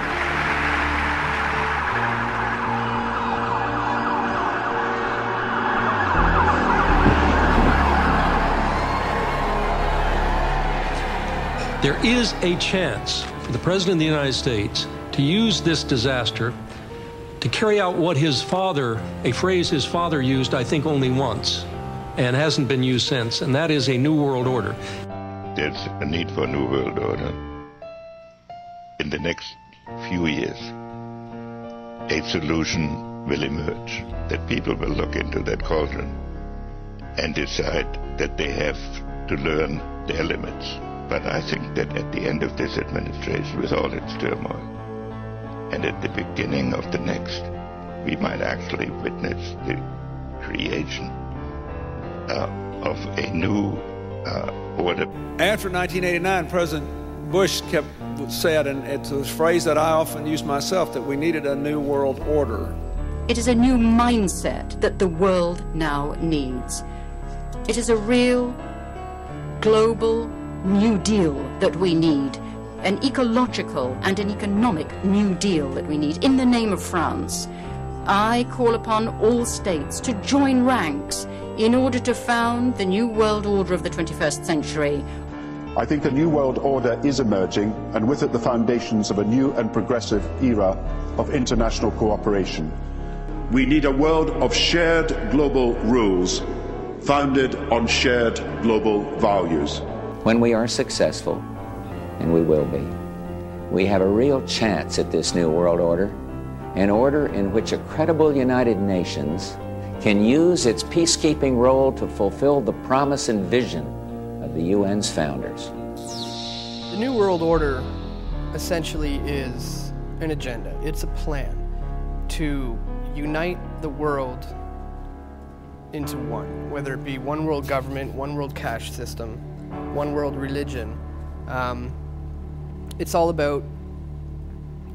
There is a chance for the President of the United States to use this disaster to carry out what his father, a phrase his father used, I think, only once, and hasn't been used since, and that is a new world order. There's a need for a new world order. In the next few years, a solution will emerge, that people will look into that cauldron and decide that they have to learn their limits. But I think that at the end of this administration, with all its turmoil, and at the beginning of the next, we might actually witness the creation of a new order. After 1989, President Bush said, and it's a phrase that I often use myself, that we needed a new world order. It is a new mindset that the world now needs. It is a real global New Deal that we need, an ecological and an economic New Deal that we need. In the name of France, I call upon all states to join ranks in order to found the new world order of the 21st century. I think a new world order is emerging, and with it the foundations of a new and progressive era of international cooperation. We need a world of shared global rules, founded on shared global values. When we are successful, and we will be, we have a real chance at this new world order, an order in which a credible United Nations can use its peacekeeping role to fulfill the promise and vision of the UN's founders. The New World Order essentially is an agenda. It's a plan to unite the world into one, whether it be one world government, one world cash system, one world religion. It's all about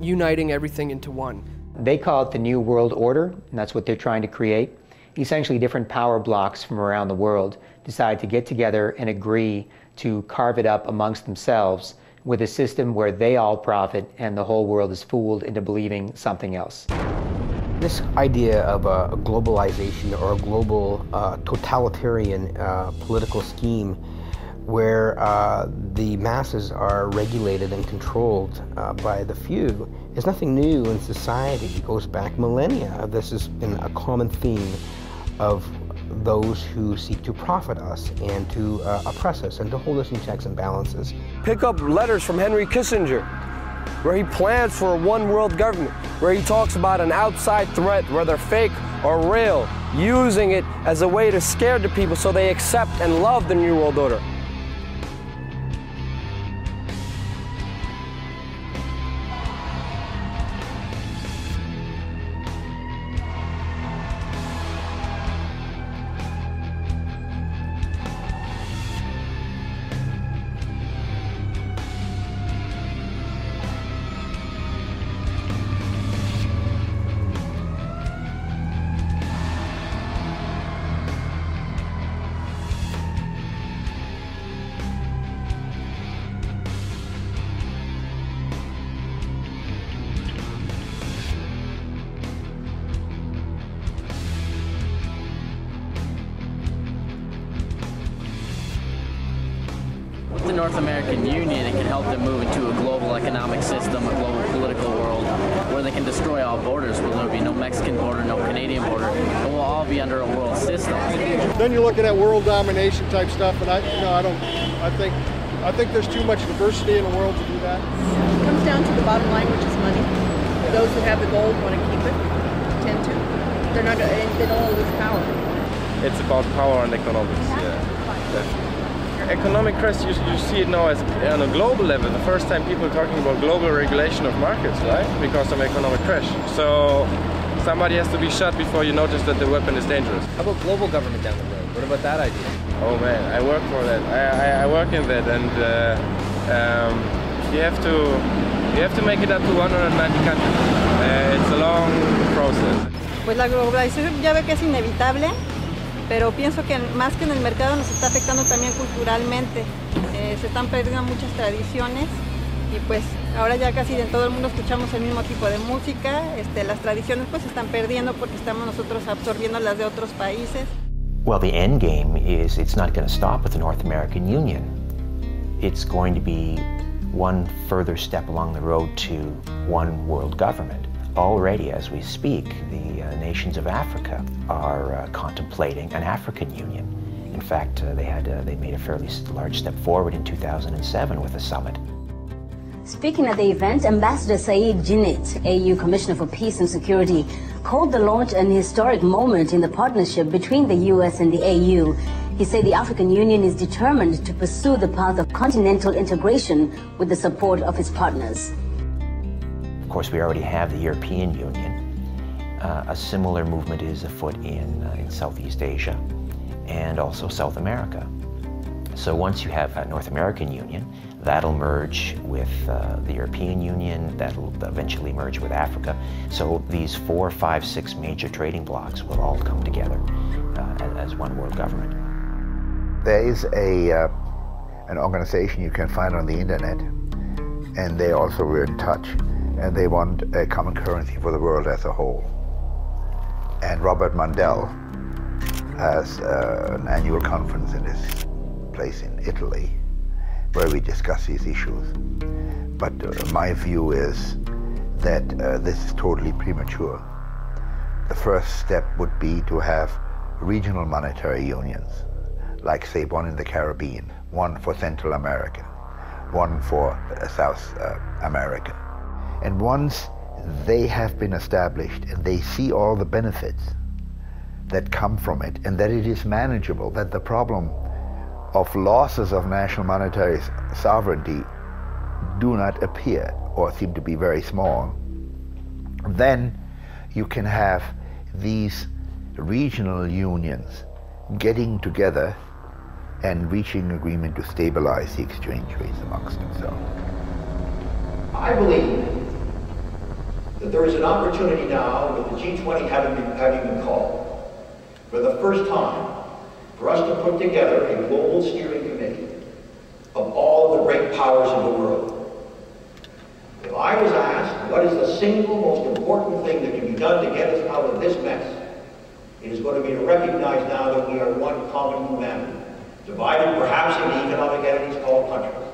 uniting everything into one. They call it the New World Order, and that's what they're trying to create. Essentially, different power blocks from around the world decide to get together and agree to carve it up amongst themselves with a system where they all profit and the whole world is fooled into believing something else. This idea of a globalization or a global totalitarian political scheme where the masses are regulated and controlled by the few is nothing new in society. It goes back millennia. This has been a common theme of those who seek to profit us and to oppress us and to hold us in checks and balances. Pick up letters from Henry Kissinger, where he plans for a one world government, where he talks about an outside threat, whether fake or real, using it as a way to scare the people so they accept and love the New World Order. The North American Union, it can help them move into a global economic system, a global political world, where they can destroy all borders, where there will be no Mexican border, no Canadian border, and we'll all be under a world system. Then you're looking at world domination type stuff, and I think there's too much diversity in the world to do that. It comes down to the bottom line, which is money. Those who have the gold want to keep it, tend to. They don't want to lose power. It's about power and economics, yeah. Economic crash, you see it now as on a global level. The first time people are talking about global regulation of markets, right? Because of economic crash. So somebody has to be shot before you notice that the weapon is dangerous. How about global government down the road? What about that idea? Oh man, I work for that. I work in that, and you have to make it up to 190 countries. It's a long process. Pues la globalización ya ve que es inevitable. Pero pienso que más que en el mercado nos está afectando también culturalmente. Se están perdiendo muchas tradiciones y pues ahora ya casi en todo el mundo escuchamos el mismo tipo de música. Las tradiciones pues se están perdiendo porque estamos nosotros absorbiendo las de otros países. Well, the end game is it's not going to stop with the North American Union. It's going to be one further step along the road to one world government. Already, as we speak, the nations of Africa are contemplating an African Union. In fact, they made a fairly large step forward in 2007 with a summit. Speaking at the event, Ambassador Saeed Djinnit, AU Commissioner for Peace and Security, called the launch an historic moment in the partnership between the US and the AU. He said the African Union is determined to pursue the path of continental integration with the support of its partners. Of course, we already have the European Union. A similar movement is afoot in Southeast Asia. and also South America. So once you have a North American Union, that'll merge with the European Union, that'll eventually merge with Africa. So these 4, 5, 6 major trading blocs will all come together as one world government. There is an organization you can find on the internet, and they also were in touch, and they want a common currency for the world as a whole. And Robert Mundell has an annual conference in this place in Italy where we discuss these issues. But my view is that this is totally premature. The first step would be to have regional monetary unions, like say one in the Caribbean, one for Central America, one for South America. And once they have been established and they see all the benefits that come from it and that it is manageable, that the problem of losses of national monetary sovereignty do not appear or seem to be very small, then you can have these regional unions getting together and reaching agreement to stabilize the exchange rates amongst themselves. I believe that there is an opportunity now, with the G20 having been called, for the first time, for us to put together a global steering committee of all of the great powers of the world. If I was asked what is the single most important thing that can be done to get us out of this mess, it is going to be to recognize now that we are one common humanity, divided perhaps into economic entities called countries.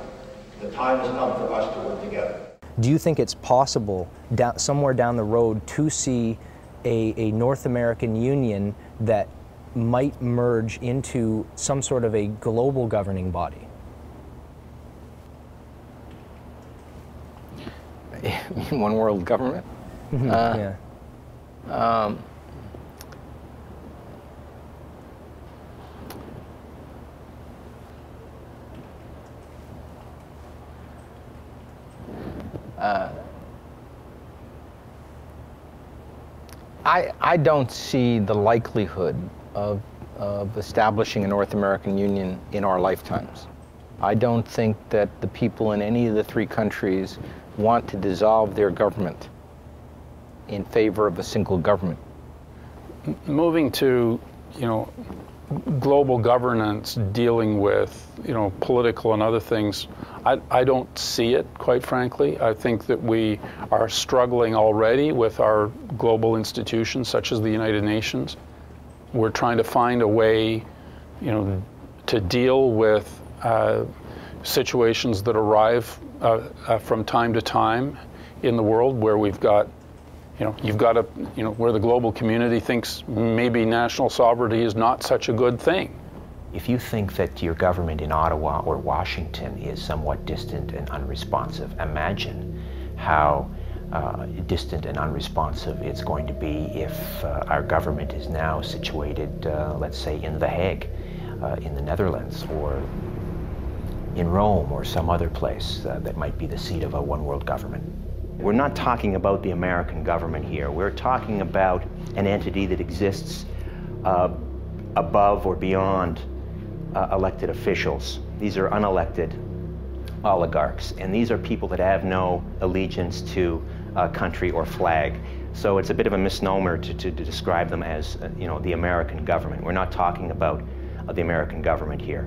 The time has come for us to work together. Do you think it's possible somewhere down the road to see a North American Union that might merge into some sort of a global governing body? One world government? Yeah. I don't see the likelihood of establishing a North American Union in our lifetimes. I don't think that the people in any of the 3 countries want to dissolve their government in favor of a single government. Moving to, global governance dealing with, political and other things, I don't see it, quite frankly. I think that we are struggling already with our global institutions, such as the United Nations. We're trying to find a way, to deal with situations that arrive from time to time in the world where we've got, where the global community thinks maybe national sovereignty is not such a good thing. If you think that your government in Ottawa or Washington is somewhat distant and unresponsive, imagine how distant and unresponsive it's going to be if our government is now situated, let's say, in The Hague, in the Netherlands, or in Rome, or some other place that might be the seat of a one-world government. We're not talking about the American government here. We're talking about an entity that exists above or beyond elected officials. These are unelected oligarchs, and these are people that have no allegiance to a country or flag. So it's a bit of a misnomer to describe them as, the American government. We're not talking about the American government here.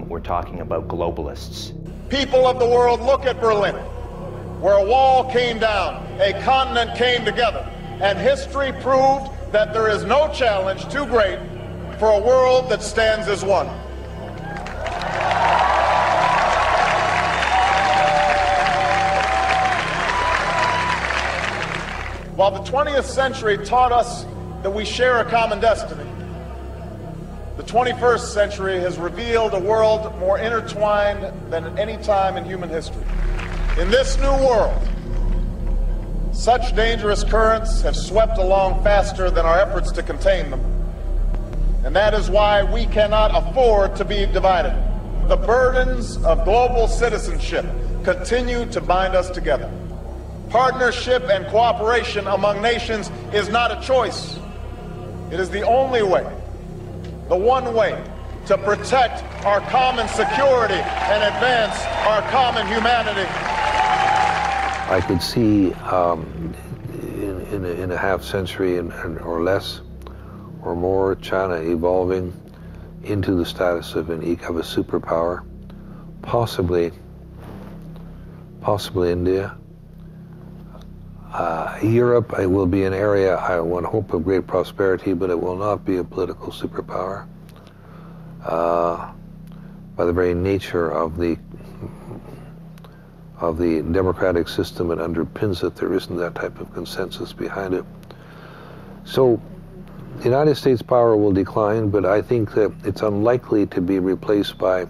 We're talking about globalists. People of the world, look at Berlin, where a wall came down, a continent came together, and history proved that there is no challenge too great for a world that stands as one. While the 20th century taught us that we share a common destiny, the 21st century has revealed a world more intertwined than at any time in human history. In this new world, such dangerous currents have swept along faster than our efforts to contain them. And that is why we cannot afford to be divided. The burdens of global citizenship continue to bind us together. Partnership and cooperation among nations is not a choice. It is the only way the one way to protect our common security and advance our common humanity. I could see in a half century or less or more, China evolving into the status of a superpower, possibly India. Europe will be an area, I would hope, of great prosperity, but it will not be a political superpower. By the very nature of the democratic system that underpins it, there isn't that type of consensus behind it. So the United States power will decline, but I think that it's unlikely to be replaced by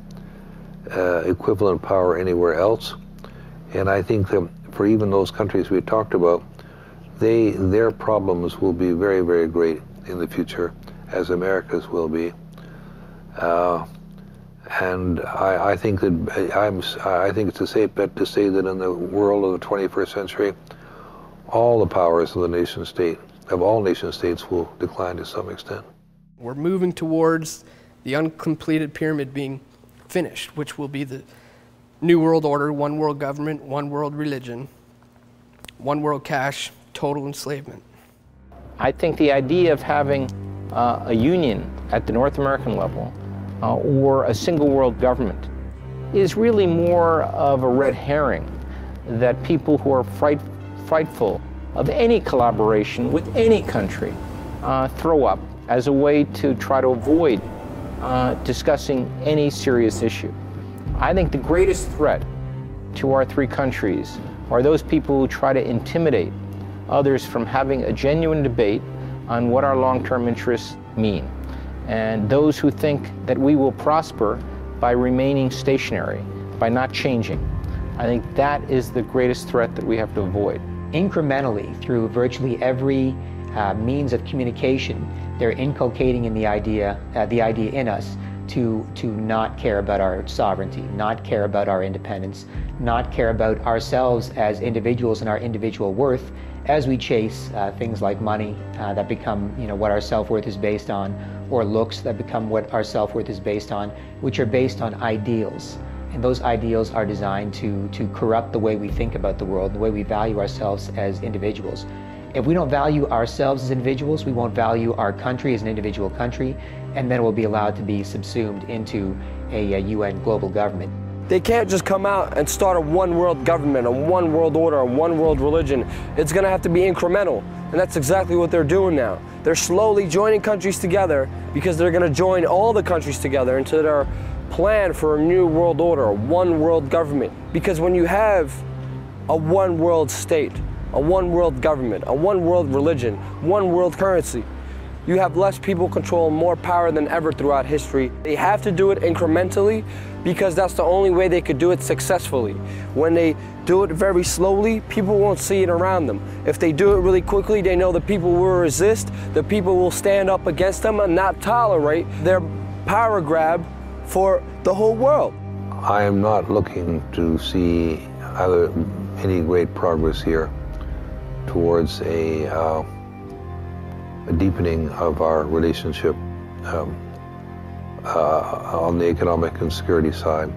equivalent power anywhere else. And I think that for even those countries we talked about, their problems will be very, very great in the future, as America's will be. And I think it's a safe bet to say that in the world of the 21st century, all the powers of the nation state, of all nation states, will decline to some extent. We're moving towards the uncompleted pyramid being finished, which will be the New World Order, one world government, one world religion, one world cash, total enslavement. I think the idea of having a union at the North American level or a single world government is really more of a red herring that people who are frightful of any collaboration with any country throw up as a way to try to avoid discussing any serious issue. I think the greatest threat to our three countries are those people who try to intimidate others from having a genuine debate on what our long-term interests mean, and those who think that we will prosper by remaining stationary, by not changing. I think that is the greatest threat that we have to avoid. Incrementally, through virtually every means of communication, they're inculcating in the idea in us to not care about our sovereignty, not care about our independence, not care about ourselves as individuals and our individual worth as we chase things like money that become what our self-worth is based on, or looks that become what our self-worth is based on, which are based on ideals. And those ideals are designed to corrupt the way we think about the world, the way we value ourselves as individuals. If we don't value ourselves as individuals, we won't value our country as an individual country, and then we'll be allowed to be subsumed into a UN global government. They can't just come out and start a one world government, a one world order, a one world religion. It's going to have to be incremental, and that's exactly what they're doing now. They're slowly joining countries together because they're going to join all the countries together into their plan for a new world order, a one world government. Because when you have a one world state, a one world government, a one world religion, one world currency, you have less people control, more power than ever throughout history. They have to do it incrementally because that's the only way they could do it successfully. When they do it very slowly, people won't see it around them. If they do it really quickly, they know the people will resist, the people will stand up against them and not tolerate their power grab for the whole world. I am not looking to see any great progress here towards a deepening of our relationship on the economic and security side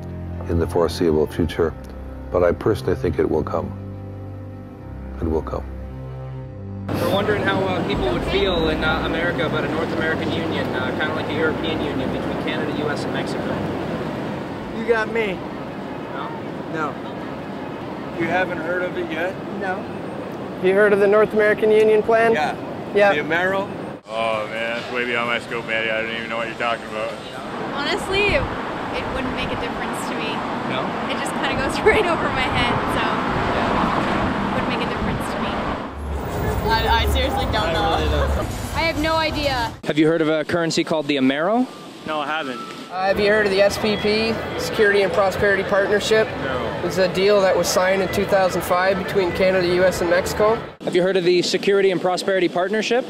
in the foreseeable future, but I personally think it will come. It will come. We're wondering how people would feel in America about a North American Union, kind of like a European Union between Canada, U.S., and Mexico. You got me. No? No. You haven't heard of it yet? No. Have you heard of the North American Union plan? Yeah. Yeah. The Amero? Oh man, that's way beyond my scope, Maddie. I don't even know what you're talking about. Honestly, it wouldn't make a difference to me. No? It just kind of goes right over my head, so it wouldn't make a difference to me. I seriously don't know. Really don't. I have no idea. Have you heard of a currency called the Amero? No, I haven't. Have you heard of the SPP, Security and Prosperity Partnership? No. It's a deal that was signed in 2005 between Canada, U.S., and Mexico. Have you heard of the Security and Prosperity Partnership?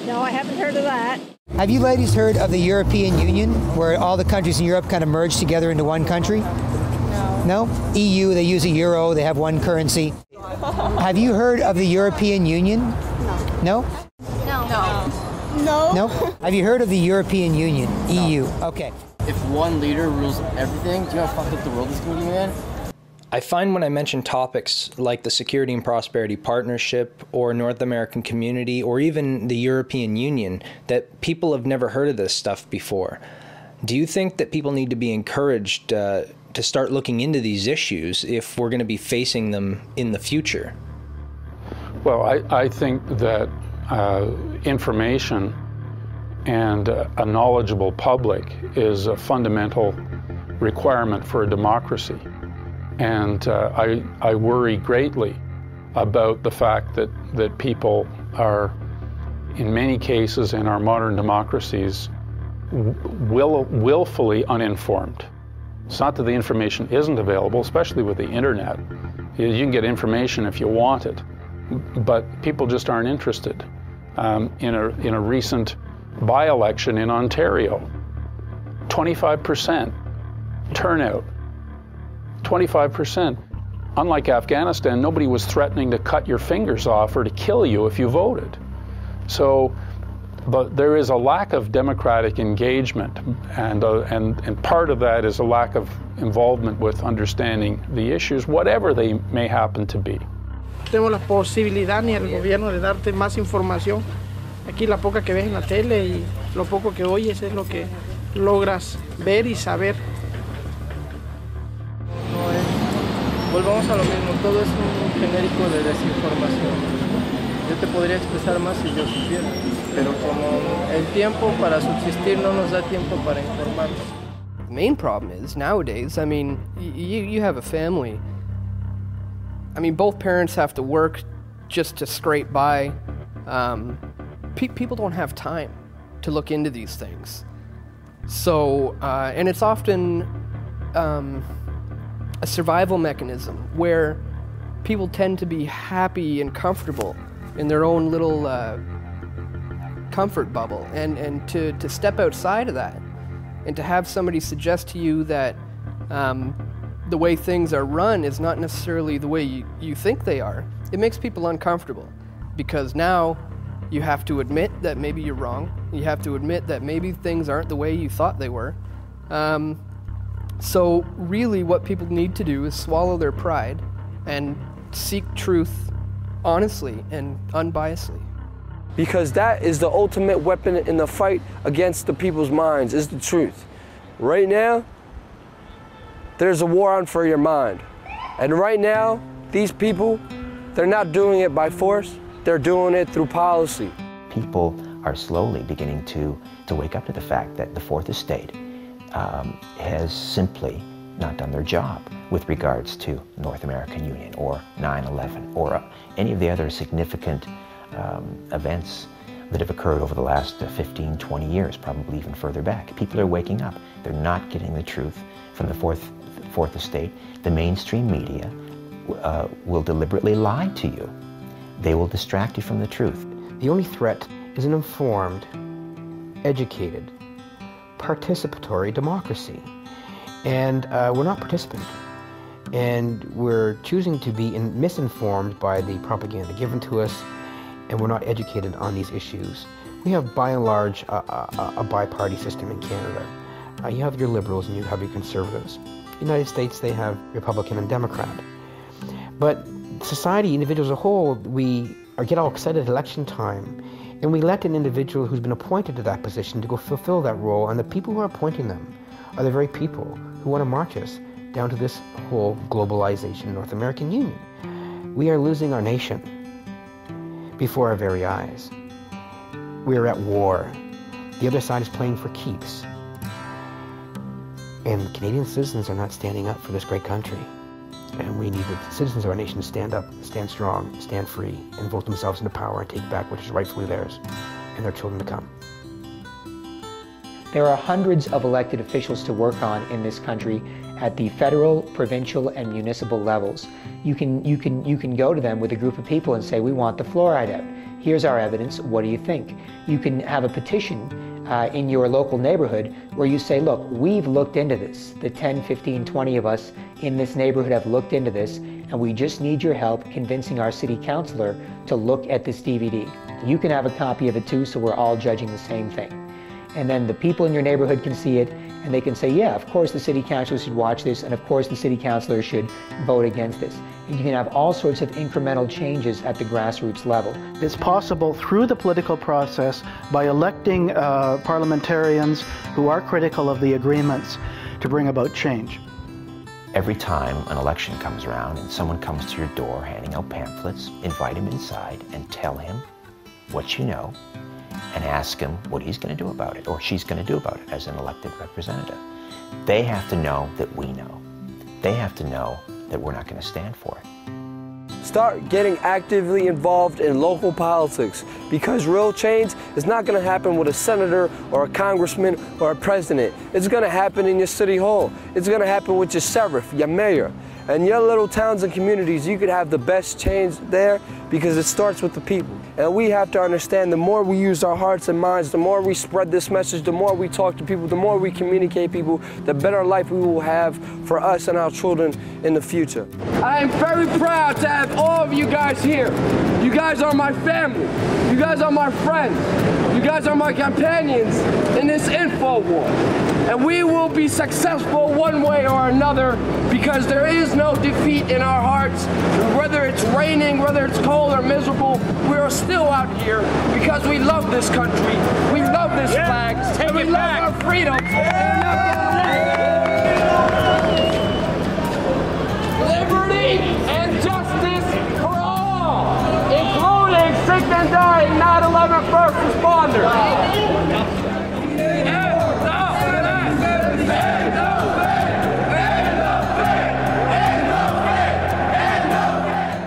No, I haven't heard of that. Have you ladies heard of the European Union, where all the countries in Europe kind of merge together into one country? No. No? EU, they use a euro, they have one currency. Have you heard of the European Union? No. No? No. No. No? Have you heard of the European Union, EU? Okay. If one leader rules everything, do you know how fucked up the world is going to be, man? I find when I mention topics like the Security and Prosperity Partnership or North American Community or even the European Union that people have never heard of this stuff before. Do you think that people need to be encouraged to start looking into these issues if we're going to be facing them in the future? Well, I think that information and a knowledgeable public is a fundamental requirement for a democracy. And I worry greatly about the fact that people are, in many cases in our modern democracies, willfully uninformed. It's not that the information isn't available, especially with the internet. You can get information if you want it, but people just aren't interested. In a recent by-election in Ontario, 25% turnout. 25%. Unlike Afghanistan, nobody was threatening to cut your fingers off or to kill you if you voted. So, but there is a lack of democratic engagement, and part of that is a lack of involvement with understanding the issues, whatever they may happen to be. Tenemos la posibilidad ni el gobierno de darte más información. Aquí la poca que ves en la tele y lo poco que oyes es lo que logras ver y saber. Volvamos a lo mismo, todo es un genérico de desinformación. Yo te podría expresar más si yo supiera, pero como el tiempo para subsistir no nos da tiempo para informarnos. The main problem is nowadays, I mean, you have a family. I mean, both parents have to work just to scrape by. People don't have time to look into these things. So, and it's often a survival mechanism where people tend to be happy and comfortable in their own little comfort bubble, and to step outside of that and to have somebody suggest to you that the way things are run is not necessarily the way you think they are, it makes people uncomfortable, because now you have to admit that maybe you're wrong, you have to admit that maybe things aren't the way you thought they were. So really what people need to do is swallow their pride and seek truth honestly and unbiasedly. Because that is the ultimate weapon in the fight against the people's minds, is the truth. Right now, there's a war on for your mind. And right now, these people, they're not doing it by force, they're doing it through policy. People are slowly beginning to wake up to the fact that the Fourth Estate has simply not done their job with regards to North American Union or 9/11 or any of the other significant events that have occurred over the last 15, 20 years, probably even further back. People are waking up. They're not getting the truth from the Fourth Estate. The mainstream media will deliberately lie to you. They will distract you from the truth. The only threat is an informed, educated, participatory democracy. And we're not participant. And we're choosing to be misinformed by the propaganda given to us, and we're not educated on these issues. We have, by and large, a bi-party system in Canada. You have your liberals and you have your conservatives. In the United States, they have Republican and Democrat. But society, individuals as a whole, we get all excited at election time, and we let an individual who's been appointed to that position to go fulfill that role, and the people who are appointing them are the very people who want to march us down to this whole globalization North American Union. We are losing our nation before our very eyes. We are at war. The other side is playing for keeps. And Canadian citizens are not standing up for this great country. And we need the citizens of our nation to stand up, stand strong, stand free, and vote themselves into power and take back what is rightfully theirs and their children to come. There are hundreds of elected officials to work on in this country at the federal, provincial, and municipal levels. You can go to them with a group of people and say, we want the fluoride out. Here's our evidence, what do you think? You can have a petition in your local neighborhood where you say, look, we've looked into this. The 10, 15, 20 of us in this neighborhood have looked into this, and we just need your help convincing our city councilor to look at this DVD. You can have a copy of it too, so we're all judging the same thing. And then the people in your neighborhood can see it, and they can say, yeah, of course the city councilor should watch this, and of course the city councilor should vote against this. And you can have all sorts of incremental changes at the grassroots level. It's possible through the political process by electing parliamentarians who are critical of the agreements to bring about change. Every time an election comes around and someone comes to your door handing out pamphlets, invite him inside and tell him what you know and ask him what he's going to do about it, or she's going to do about it as an elected representative. They have to know that we know. They have to know that we're not going to stand for it. Start getting actively involved in local politics, because real change is not going to happen with a senator or a congressman or a president. It's going to happen in your city hall. It's going to happen with your sheriff, your mayor. And your little towns and communities, you could have the best change there because it starts with the people. And we have to understand, the more we use our hearts and minds, the more we spread this message, the more we talk to people, the more we communicate people, the better life we will have for us and our children in the future. I am very proud to have all of you guys here. You guys are my family. You guys are my friends. You guys are my companions in this info war. And we will be successful one way or another, because there is no defeat in our hearts. Whether it's raining, whether it's cold or miserable, we are still out here because we love this country, we love this flag, and we love our freedom. Liberty and justice for all, including sick and dying 9/11 first responders.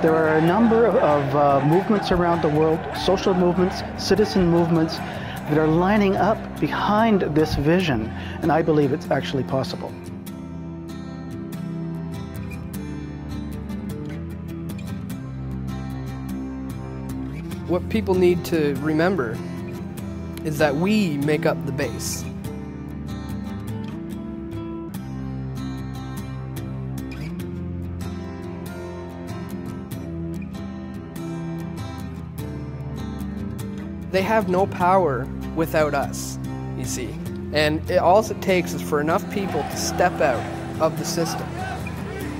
There are a number of movements around the world, social movements, citizen movements, that are lining up behind this vision, and I believe it's actually possible. What people need to remember is that we make up the base. They have no power without us, you see. And all it takes is for enough people to step out of the system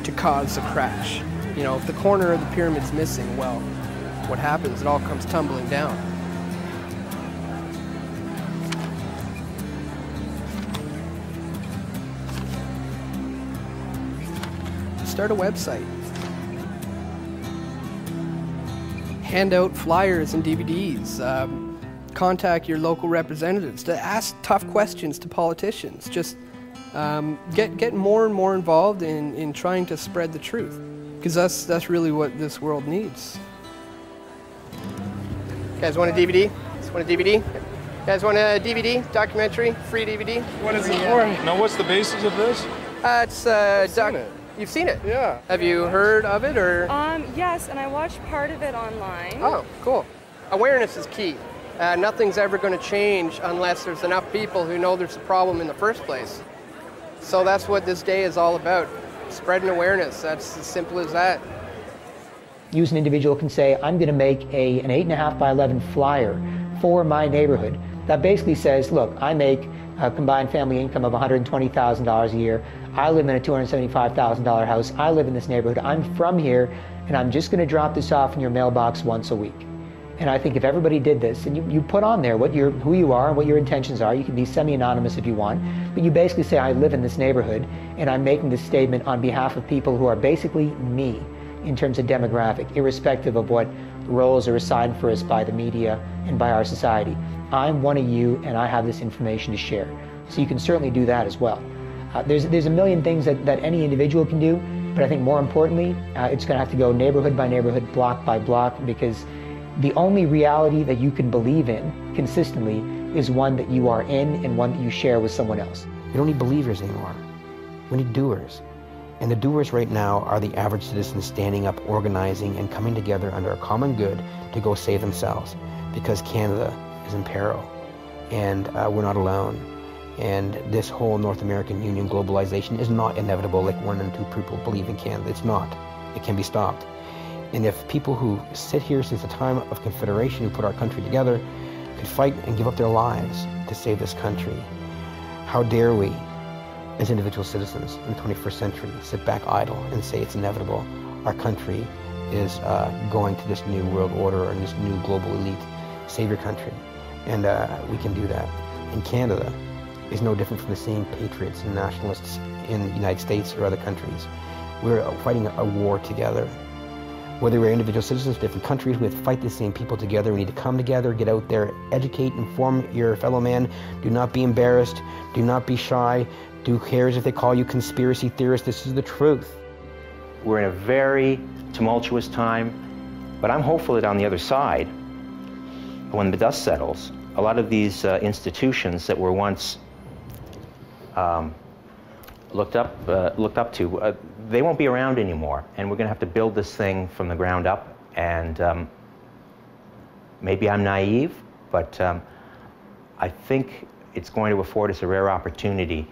to cause a crash. You know, if the corner of the pyramid's missing, well, what happens? It all comes tumbling down. Start a website. Hand out flyers and DVDs. Contact your local representatives to ask tough questions to politicians. Just get more and more involved in trying to spread the truth, because that's really what this world needs. You guys want a DVD? Want a DVD? You guys want a DVD? Documentary? Free DVD? What is it for? Now, what's the basis of this? You've seen it? Yeah. Have you heard of it, or? Yes, and I watched part of it online. Oh, cool. Awareness is key. Nothing's ever going to change unless there's enough people who know there's a problem in the first place. So that's what this day is all about. Spreading awareness. That's as simple as that. You as an individual can say, I'm going to make an 8.5 by 11 flyer for my neighborhood that basically says, look, I make a combined family income of $120,000 a year. I live in a $275,000 house. I live in this neighborhood. I'm from here, and I'm just going to drop this off in your mailbox once a week. And I think if everybody did this, and you put on there who you are and what your intentions are, you can be semi-anonymous if you want, but you basically say, I live in this neighborhood, and I'm making this statement on behalf of people who are basically me in terms of demographic, irrespective of what roles are assigned for us by the media and by our society. I'm one of you, and I have this information to share. So you can certainly do that as well. There's a million things that any individual can do, but I think more importantly, it's going to have to go neighborhood by neighborhood, block by block, because the only reality that you can believe in consistently is one that you are in and one that you share with someone else. We don't need believers anymore. We need doers. And the doers right now are the average citizens standing up, organizing, and coming together under a common good to go save themselves. Because Canada is in peril, and we're not alone. And this whole North American Union globalization is not inevitable like 1 in 2 people believe in Canada. It's not. It can be stopped. And if people who sit here since the time of Confederation, who put our country together, could fight and give up their lives to save this country, how dare we, as individual citizens in the 21st century, sit back idle and say it's inevitable. Our country is going to this new world order and this new global elite. Save your country. And we can do that. And Canada is no different from the same patriots and nationalists in the United States or other countries. We're fighting a war together. Whether we're individual citizens of different countries, we have to fight the same people together. We need to come together, get out there, educate, inform your fellow man. Do not be embarrassed. Do not be shy. Who cares if they call you conspiracy theorists? This is the truth. We're in a very tumultuous time, but I'm hopeful that on the other side, when the dust settles, a lot of these institutions that were once looked up to, they won't be around anymore, and we're going to have to build this thing from the ground up. And maybe I'm naive, but I think it's going to afford us a rare opportunity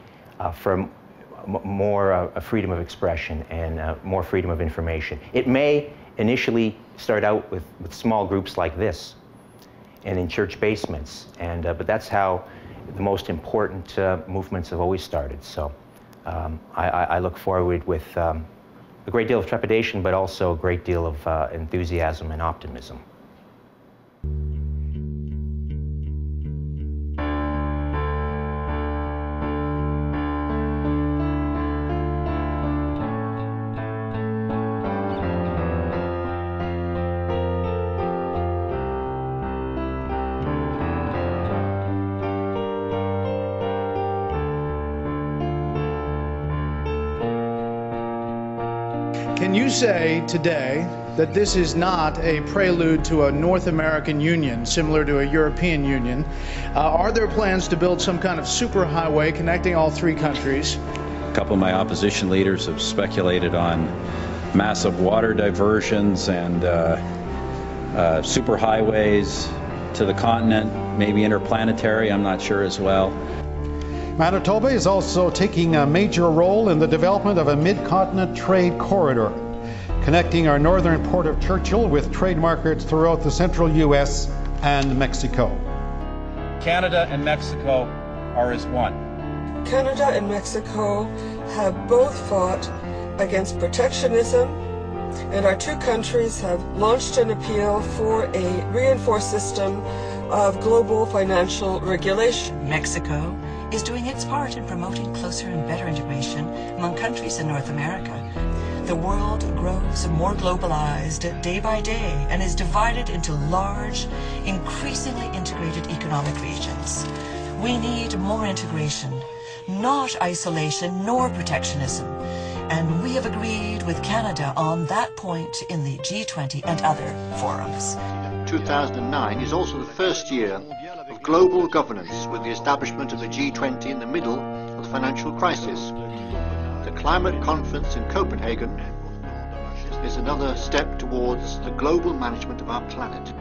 for more freedom of expression and more freedom of information. It may initially start out with small groups like this and in church basements, and but that's how the most important movements have always started. So I look forward with a great deal of trepidation, but also a great deal of enthusiasm and optimism. Can you say today that this is not a prelude to a North American Union similar to a European Union? Are there plans to build some kind of superhighway connecting all 3 countries? A couple of my opposition leaders have speculated on massive water diversions and superhighways to the continent, maybe interplanetary, I'm not sure as well. Manitoba is also taking a major role in the development of a mid-continent trade corridor, connecting our northern port of Churchill with trade markets throughout the central U.S. and Mexico. Canada and Mexico are as one. Canada and Mexico have both fought against protectionism, and our 2 countries have launched an appeal for a reinforced system of global financial regulation. Mexico is doing its part in promoting closer and better integration among countries in North America. The world grows more globalized day by day and is divided into large, increasingly integrated economic regions. We need more integration, not isolation nor protectionism. And we have agreed with Canada on that point in the G20 and other forums. 2009 is also the first year of global governance, with the establishment of the G20 in the middle of the financial crisis. The climate conference in Copenhagen is another step towards the global management of our planet.